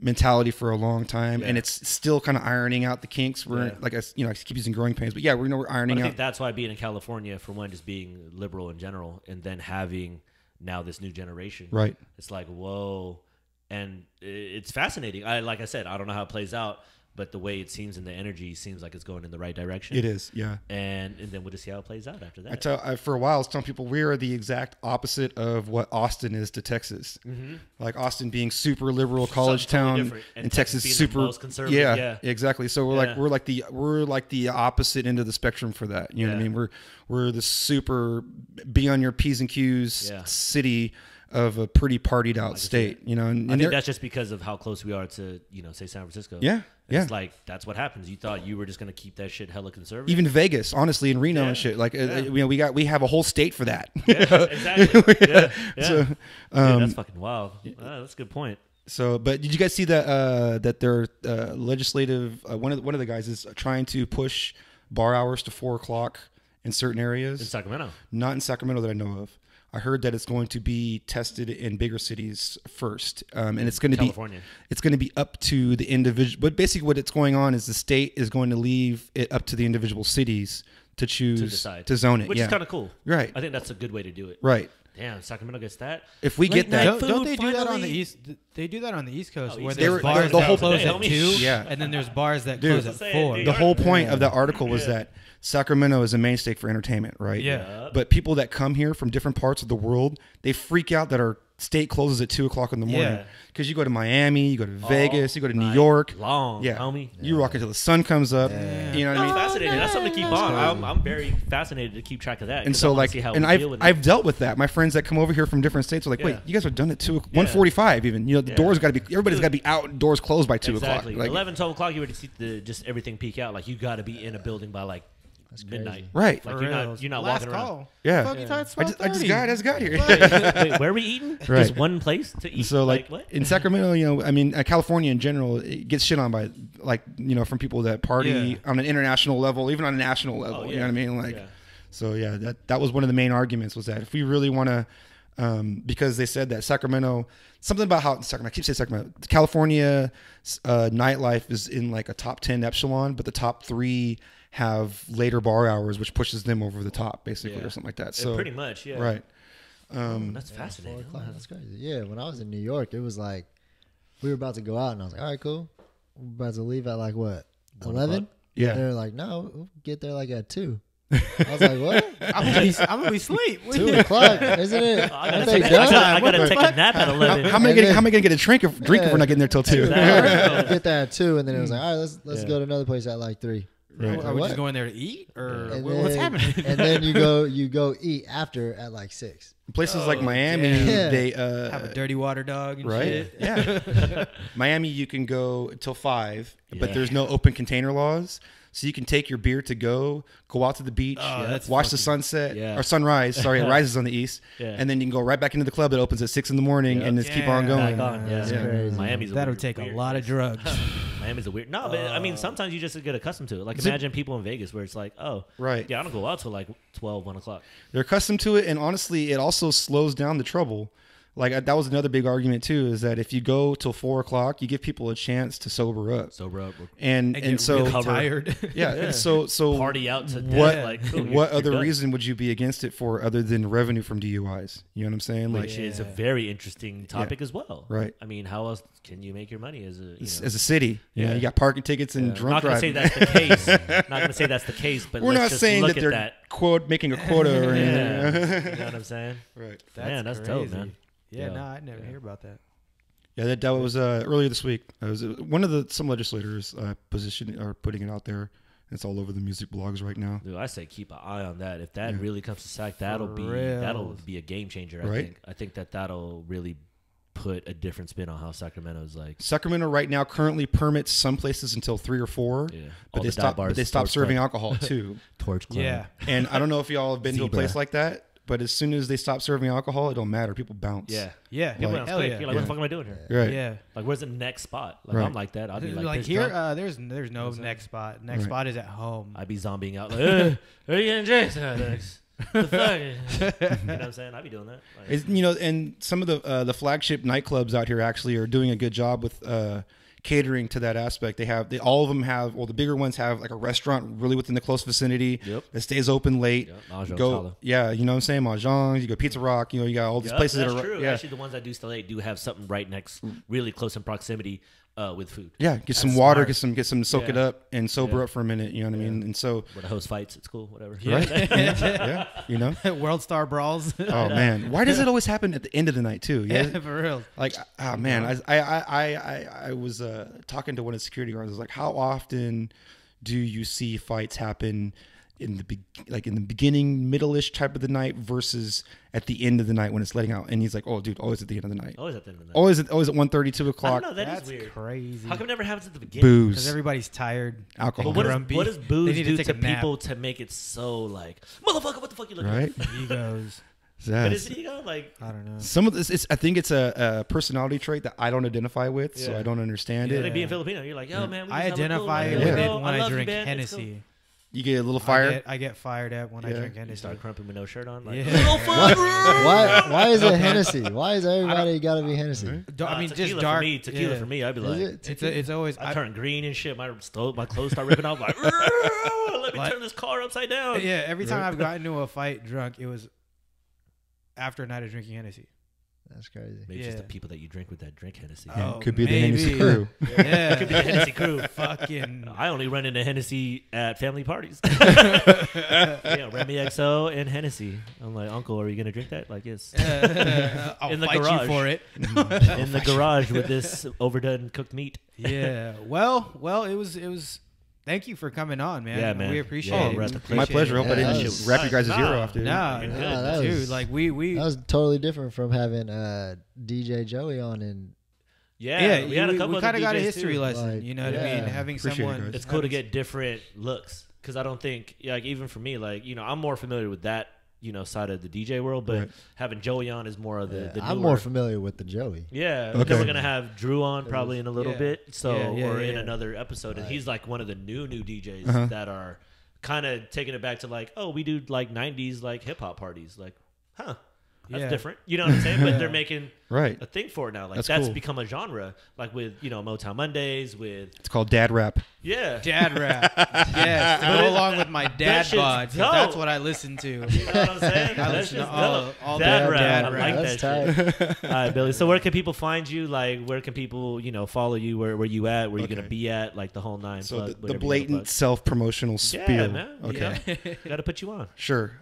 mentality for a long time, and it's still kind of ironing out the kinks. We're like, I keep using growing pains, but we're ironing out. I think that's why being in California, for one, just being liberal in general, and then having now this new generation, right? It's like, whoa. And it's fascinating. Like I said, I don't know how it plays out, but the way it seems and the energy seems like it's going in the right direction. It is, yeah. And then we'll just see how it plays out after that. For a while, I was telling people we are the exact opposite of what Austin is to Texas. Mm-hmm. Like Austin being super liberal college town, and Texas being super most conservative. Yeah, exactly. So we're like the opposite end of the spectrum for that. You know what I mean? We're the super be on your P's and Q's city of a pretty partied out state, and I think that's just because of how close we are to, say San Francisco. Yeah. It's like, that's what happens. You thought you were just going to keep that shit hella conservative. Even Vegas, honestly, and Reno and shit. Like, we have a whole state for that. Yeah, exactly. Yeah. So, that's fucking wild. That's a good point. So, but did you guys see that their legislative, one of the guys is trying to push bar hours to 4:00 in certain areas? In Sacramento. Not in Sacramento that I know of. I heard that it's going to be tested in bigger cities first, and it's going to California. It's going to be up to the individual. But basically, what it's going on is the state is going to leave it up to the individual cities to choose decide, to zone it, which is kind of cool. Right. I think that's a good way to do it. Right. Damn, Sacramento gets that. If we get that, don't they do that on the east? They do that on the East Coast, where East there's Coast. bars the that whole close at homie. 2, and then there's bars that close at 4. the whole point of that article was that Sacramento is a mainstay for entertainment, right? Yeah. But people that come here from different parts of the world, they freak out that our state closes at 2:00 in the morning. Yeah. Because you go to Miami, you go to Vegas, you go to New York. Long, yeah. homie. You rock until the sun comes up. Yeah. You know what I mean? Fascinating. That's something to keep on. I'm very fascinated to keep track of that. And so, like, and I've dealt with that. My friends that come over here from different states are like, wait, you guys are done at 1:45 even. The doors got to be, everybody's got to be out, doors closed by 2:00. Exactly. Like, 11, 12 o'clock, you would see just everything peak out. Like, you got to be in a building by like midnight. Right. Like, you're not walking around. Yeah. I just got here. Wait, where are we eating? Right. Just one place to eat? So like what? in Sacramento, I mean, California in general, it gets shit on by from people that party on an international level, even on a national level. You know what I mean? Like, so that was one of the main arguments was that if we really want to, because they said that Sacramento, something about how I keep saying Sacramento, California nightlife is in like a top 10 epsilon, but the top 3 have later bar hours, which pushes them over the top, basically, or something like that. So pretty much, right. That's fascinating. That's crazy. Yeah, when I was in New York, it was like we were about to go out, and I was like, "All right, cool. We're about to leave at like what 11?" Yeah. They're like, "No, we'll get there like at 2." I was like, "What? I'm gonna be asleep. 2:00, isn't it? I gotta take a nap at 11. How am I gonna get a drink if we're not getting there till 2? Get there at 2, and then it was like, "All right, let's go to another place at like 3." Right. Are we just going there to eat, or then, what's happening? And then you go eat after at like 6. Places like Miami, they have a dirty water dog, and right? shit. Yeah. Miami, you can go until 5, but there's no open container laws. So you can take your beer to go out to the beach, watch the sunset or sunrise. Sorry, it rises on the east, and then you can go right back into the club that opens at 6 in the morning and just keep on going. Miami's that'll take a lot of drugs. Miami's a weird. No, but I mean, sometimes you just get accustomed to it. Like, imagine people in Vegas where it's like, oh, right, yeah, I don't go out till like 12, 1 o'clock. They're accustomed to it, and honestly, it also slows down the trouble. Like, that was another big argument too, is that if you go till 4 o'clock, you give people a chance to sober up, and so really tired. So party out to death. What other reason would you be against it for other than revenue from DUIs? You know what I'm saying? Which is a very interesting topic as well. Right. I mean, how else can you make your money as a city? Yeah, you got parking tickets and drunk driving. Not gonna say that's the case. Not gonna say that's the case, but we're not saying that they're making a quota or anything. You know what I'm saying? Right. That's dope, man. Yeah, no, I never hear about that. Yeah, that was earlier this week. It was one of some legislators putting it out there. It's all over the music blogs right now. Dude, I say keep an eye on that. If that really comes to Sac, that'll be a game changer. I think that'll really put a different spin on how Sacramento's like. Sacramento right now currently permits some places until 3 or 4, but they stop serving alcohol too. Torch Club. Yeah, and I don't know if y'all have been to a place like that. but as soon as they stop serving alcohol, it don't matter. People bounce. Yeah. Yeah. People Hell bounce quick. yeah. You're like, what the fuck am I doing here? Right. Yeah. Like, where's the next spot? Like, Right. I'm like that. I'll be like, Like pissed here, drunk. there's no next spot. Next Right. spot is at home. I'd be zombieing out like, are you getting drinks? The fuck? You know what I'm saying? I'd be doing that. Like, It's, you know, and some of the flagship nightclubs out here actually are doing a good job with catering to that aspect. All of them have, well, the bigger ones have like a restaurant really within the close vicinity that stays open late. Yep. Mahjong's Go, holla. yeah, you know what I'm saying? Mahjong, you go Pizza Rock, you know, you got all these places that's that are true. yeah. Actually, the ones I do still eat do have something right next, really close in proximity with food. Yeah, get some That's water, smart. get some soak it Yeah. up and sober Yeah. up for a minute, you know what I mean? And so Where the host fights, it's cool, whatever. right? Yeah, you know? World Star Brawls. Oh man, why does it always happen at the end of the night too? Yeah, for real. Like, oh man, I was talking to one of the security guards. I was like, how often do you see fights happen in the beginning, middle-ish type of the night versus at the end of the night when it's letting out? And he's like, oh dude, always at the end of the night. Always at the end of the night. Always at 1:30, 2 I o'clock. don't know, that is That's weird. crazy. How come it never happens at the beginning? Because Booze, everybody's tired. alcohol, But grumpy. what does They booze need to do take to a nap. people to make it so like, motherfucker, what the fuck you looking right? at? Egos. But Yes. is ego like, I don't know. Some of this, I think it's a personality trait that I don't identify with, so Yeah. I don't understand like it. being Filipino? You're like, yo, man, we I just hella cool. identify Like, with Yeah. it yo, when I I love you, drink man. It's cool. Hennessy. You get a little fire. I get fired up when I Yeah. drink You Hennessy. start crumping with no shirt on. Like, Yeah. little fuck. Why is it Hennessy? Why is everybody got to be Hennessy? I mean, just tequila dark. For me, tequila yeah. for me, I'd be Is like, it? It's always. I turn green and shit. My clothes start ripping off. Like, let me Like- turn this car upside down. Yeah, every time I've gotten into a fight drunk, it was after a night of drinking Hennessy. That's crazy. Maybe it's just Yeah. the people that you drink with that drink Hennessy. Yeah, Oh, could be the maybe. Hennessy crew. Yeah, Could be the Hennessy crew. Fucking. I only run into Hennessy at family parties. Yeah, Remy XO and Hennessy. I'm like, Uncle, are you gonna drink that? Like, yes. I'll In the fight garage. you for it. In the garage with this overdone cooked meat. Yeah. Well, it was. Thank you for coming on, man. Yeah, man. We appreciate Yeah, it. we're at the My Appreciate pleasure. it. Hope I Yeah, didn't that was- wrap you guys' ear off, dude. Nah, You're good. Nah, that dude. was- Like we. That was totally different from having DJ Joey on, and Yeah, we had a couple we of kind of got a DJs history too. lesson. Like, You know what I yeah. mean? Having Appreciate it, someone. guys. It's cool to get different looks because I don't think, like, even for me, like, you know, I'm more familiar with that, you know, side of the DJ world, but Right. having Joey on is more of the I'm newer. more familiar with the Joey. Yeah, Okay. then we're gonna have Drew on probably in a little Yeah. bit, so Yeah, or in yeah. another episode, and Right. he's like one of the new DJs Uh-huh. that are kind of taking it back to like, oh, we do like '90s like hip hop parties, like, huh, that's Yeah. different, you know what I'm saying? But they're making Right. a thing for it now, like That's that's cool. become a genre, like with, you know, Motown Mondays, with It's called dad rap. yeah. Dad rap. Yes, to go along with my dad shit's bod. 'Cause dope. That's what I listen to. You know what I'm saying? I That's listen to just all- dope. all Dad that rap. dad I rap. like That's that shit. tight. All right, Billy. So where can people find you? Like, where can people, you know, follow you? Where you at? Where you gonna Okay. be at? Like the whole nine. So plug, the whatever you wanna blatant plug. self-promotional spiel. Yeah, man. Okay. Got to put you on. Sure.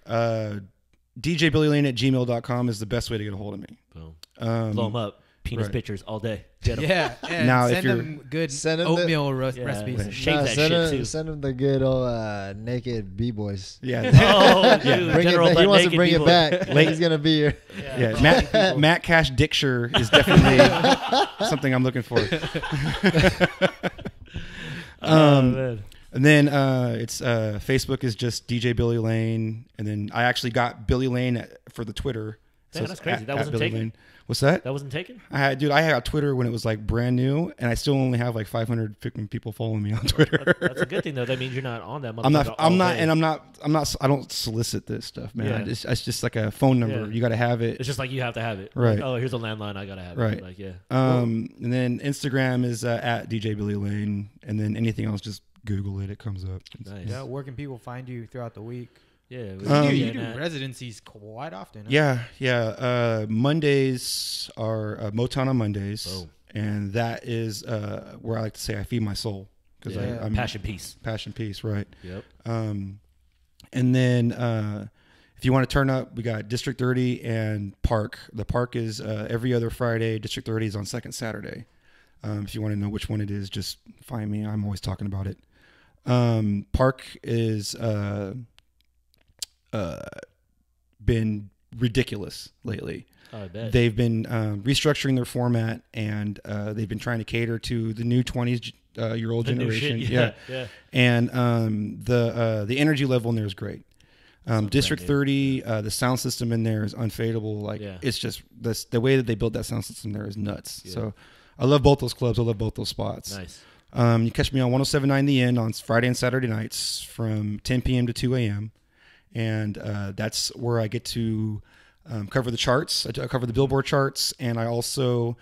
DJBillyLane@gmail.com is the best way to get a hold of me. Boom. Um, Blow them up. Penis right. pictures all day. Get 'em. Yeah, and Now, if send you're- them good Send 'em the- oatmeal Yeah. recipes. Right. Shave that send shit him, too. send him the good old naked b-boys. Yeah. Oh, dude. Bring it General back. He Butt wants to Naked bring people. it back. Late- He's gonna be here. Yeah. Matt Cash Dicksher is definitely something I'm looking for. Oh, man. And then it's Facebook is just DJ Billy Lane, and then I actually got Billy Lane for the Twitter. Damn, it's that's crazy. That at wasn't Billy taken? Lane. What's that? That wasn't taken? I had Twitter when it was like brand new, and I still only have like 500 people following me on Twitter. That's a good thing though. That means you're not on that. I'm motherfucker not. all day. I don't solicit this stuff, man. Yeah. It's just like a phone number. Yeah. You got to have it. It's just like you have to have it. Right. Like, oh, here's a landline. I gotta have Right. it. Like, yeah. And then Instagram is at DJ Billy Lane, and then anything else, just Google it. It comes up. Nice. Yeah, where can people find you throughout the week? Yeah. You do residencies quite often. Huh? Yeah. Mondays are Motown on Mondays, Boom. and that is where I like to say I feed my soul because Yeah. I'm Passion piece. passion piece, right? Yep. And then if you want to turn up, we got District 30 and Park. The Park is every other Friday. District 30 is on second Saturday. If you want to know which one it is, just find me. I'm always talking about it. Park is been ridiculous lately. Oh, I bet. They've been restructuring their format, and they've been trying to cater to the new 20-year-old The new generation. shit. Yeah. And the energy level in there is great. District 30, the sound system in there is unfadable. Like it's just the way that they built that sound system there is nuts. Yeah. So I love both those clubs. I love both those spots. Nice. You catch me on 107.9 The End on Friday and Saturday nights from 10 p.m. to 2 a.m. And that's where I get to cover the charts. I cover the Billboard charts, and I also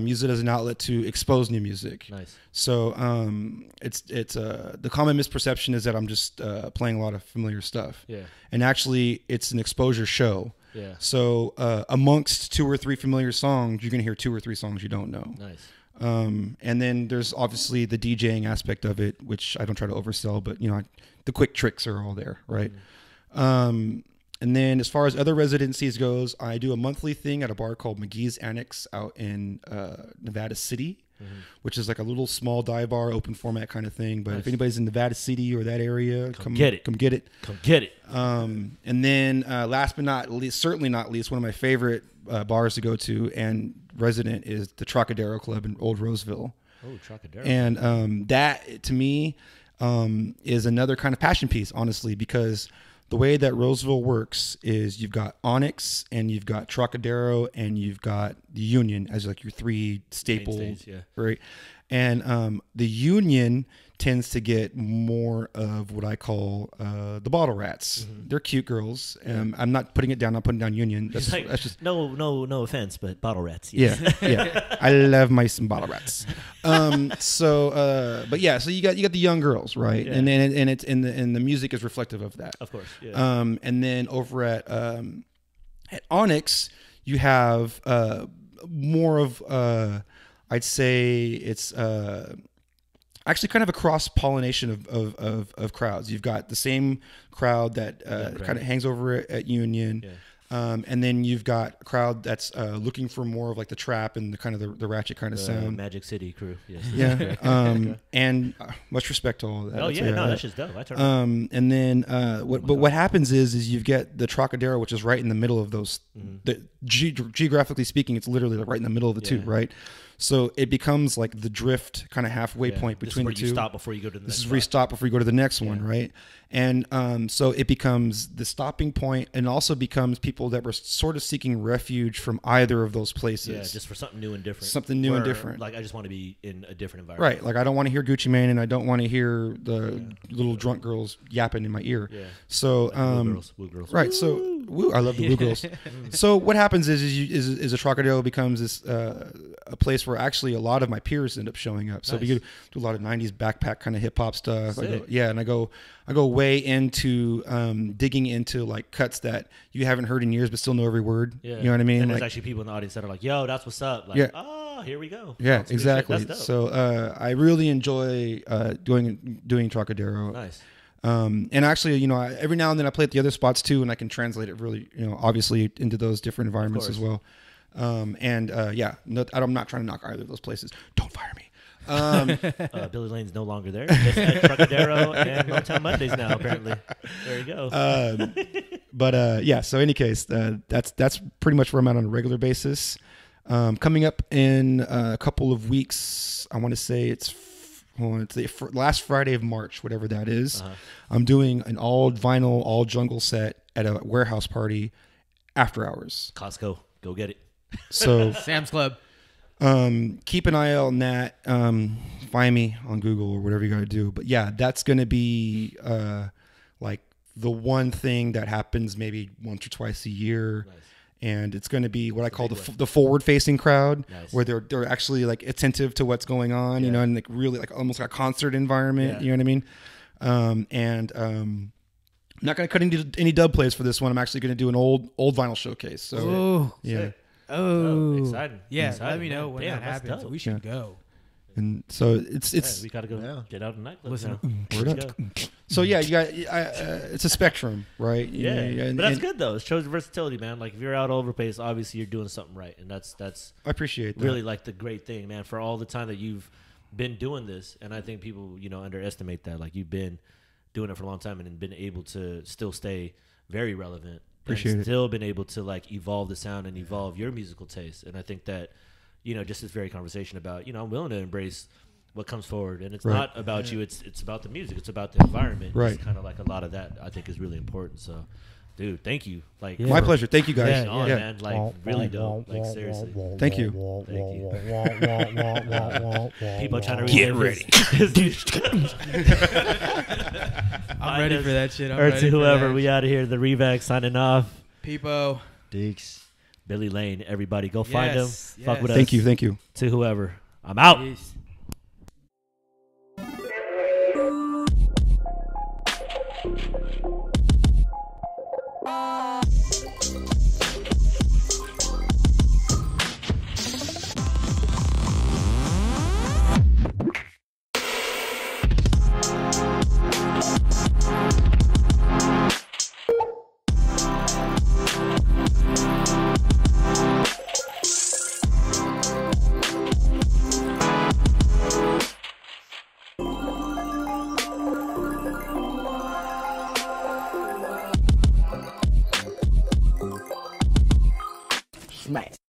use it as an outlet to expose new music. Nice. So it's the common misperception is that I'm just playing a lot of familiar stuff. Yeah. And actually, it's an exposure show. Yeah. So amongst 2 or 3 familiar songs, you're gonna hear 2 or 3 songs you don't know. Nice. And then there's obviously the DJing aspect of it, which I don't try to oversell, but the quick tricks are all there, right? And then as far as other residencies goes, I do a monthly thing at a bar called McGee's Annex out in Nevada City, which is like a little small dive bar, open format kind of thing. But if anybody's in Nevada City or that area, come get it. Come get it. And then last but not least, certainly not least, one of my favorite bars to go to and resident is the Trocadero Club in Old Roseville. Oh, Trocadero. And that, to me, is another kind of passion piece, honestly, because the way that Roseville works is you've got Onyx and you've got Trocadero and you've got the Union as like your 3 staples, right? And the Union tends to get more of what I call the bottle rats. They're cute girls. I'm not putting it down. I'm putting down Union. That's just no offense, but bottle rats. Yes. Yeah. I love my some bottle rats. But yeah. So you got the young girls, right? Yeah. And it's in the music is reflective of that. Of course. Yeah. And then over at Onyx, you have more of I'd say it's actually kind of a cross pollination of crowds. You've got the same crowd that kind of hangs over at Union. Yeah. And then you've got a crowd that's looking for more of like the trap and the kind of the ratchet kind of sound. Magic City crew. Yes. Yeah. And much respect to all of that. Oh yeah, no, that's just dope. And then what happens is you get the Trocadero, which is right in the middle of those. Geographically speaking, it's literally like right in the middle of the 2, right? So it becomes like the drift kind of halfway point between the 2. This is where you stop before you go to the next one. This is where you stop before you go to the next one, right? And so it becomes the stopping point, and also becomes people that were sort of seeking refuge from either of those places. Yeah, just for something new and different. Something new and different. Like, I just want to be in a different environment. Right. Like, I don't want to hear Gucci Mane, and I don't want to hear the little drunk girls yapping in my ear. Yeah. So, like woo girls. Right. So, I love the woo girls. So what happens is a Trocadero becomes this a place where actually a lot of my peers end up showing up. So we do a lot of 90s backpack kind of hip hop stuff. I go way into digging into like cuts that you haven't heard in years but still know every word. Yeah. You know what I mean? And there's actually people in the audience that are like, yo, that's what's up. Like, here we go. Yeah, exactly. So I really enjoy doing Trocadero. Nice. And actually, every now and then I play at the other spots too, and I can translate it really, obviously into those different environments as well. I'm not trying to knock either of those places. Don't fire me. Billy Lane's no longer there. Just at Trocadero and Motown Mondays now, apparently. There you go. So any case, that's pretty much where I'm at on a regular basis. Coming up in a couple of weeks, I want to say it's the last Friday of March, whatever that is. I'm doing an all vinyl, all jungle set at a warehouse party after hours. Costco, go get it. So Sam's Club. Keep an eye out on that. Find me on Google or whatever you got to do. But yeah, that's going to be like the one thing that happens maybe once or twice a year. Nice. And it's going to be what I call the forward-facing crowd, where they're actually like attentive to what's going on, and like really like almost like a concert environment. You know what I mean? I'm not going to cut any dub plays for this one. I'm actually going to do an old vinyl showcase. So ooh, yeah. Sick. Oh, exciting! Yeah, exciting, let me know when that happens. We should go. And so it's we gotta go get out tonight. Listen, so yeah, you got it's a spectrum, right? But that's good though. It shows versatility, man. Like if you're out all over the place, obviously you're doing something right, and that's I appreciate that. Really like the great thing, man. For all the time that you've been doing this, and I think people underestimate that. Like you've been doing it for a long time and been able to still stay very relevant. Appreciate it. Still been able to like evolve the sound and evolve your musical taste, and I think that just this very conversation about I'm willing to embrace what comes forward, and it's Right. not about you. It's about the music. It's about the environment. Right. It's kind of like a lot of that. I think is really important. So, dude, thank you. Like Yeah. My for pleasure. Thank you guys. being on, Yeah. man. Like really dope. Like seriously. Thank you. People trying to Get relive I'm ready for that shit. I'm Or ready to for whoever, that. we out of here. The Revac signing off. Peepo. Deeks. Billy Lane, everybody, go find him. Yes, Fuck yes. with us. Thank you. Thank you. To whoever, I'm out. Peace. Smash.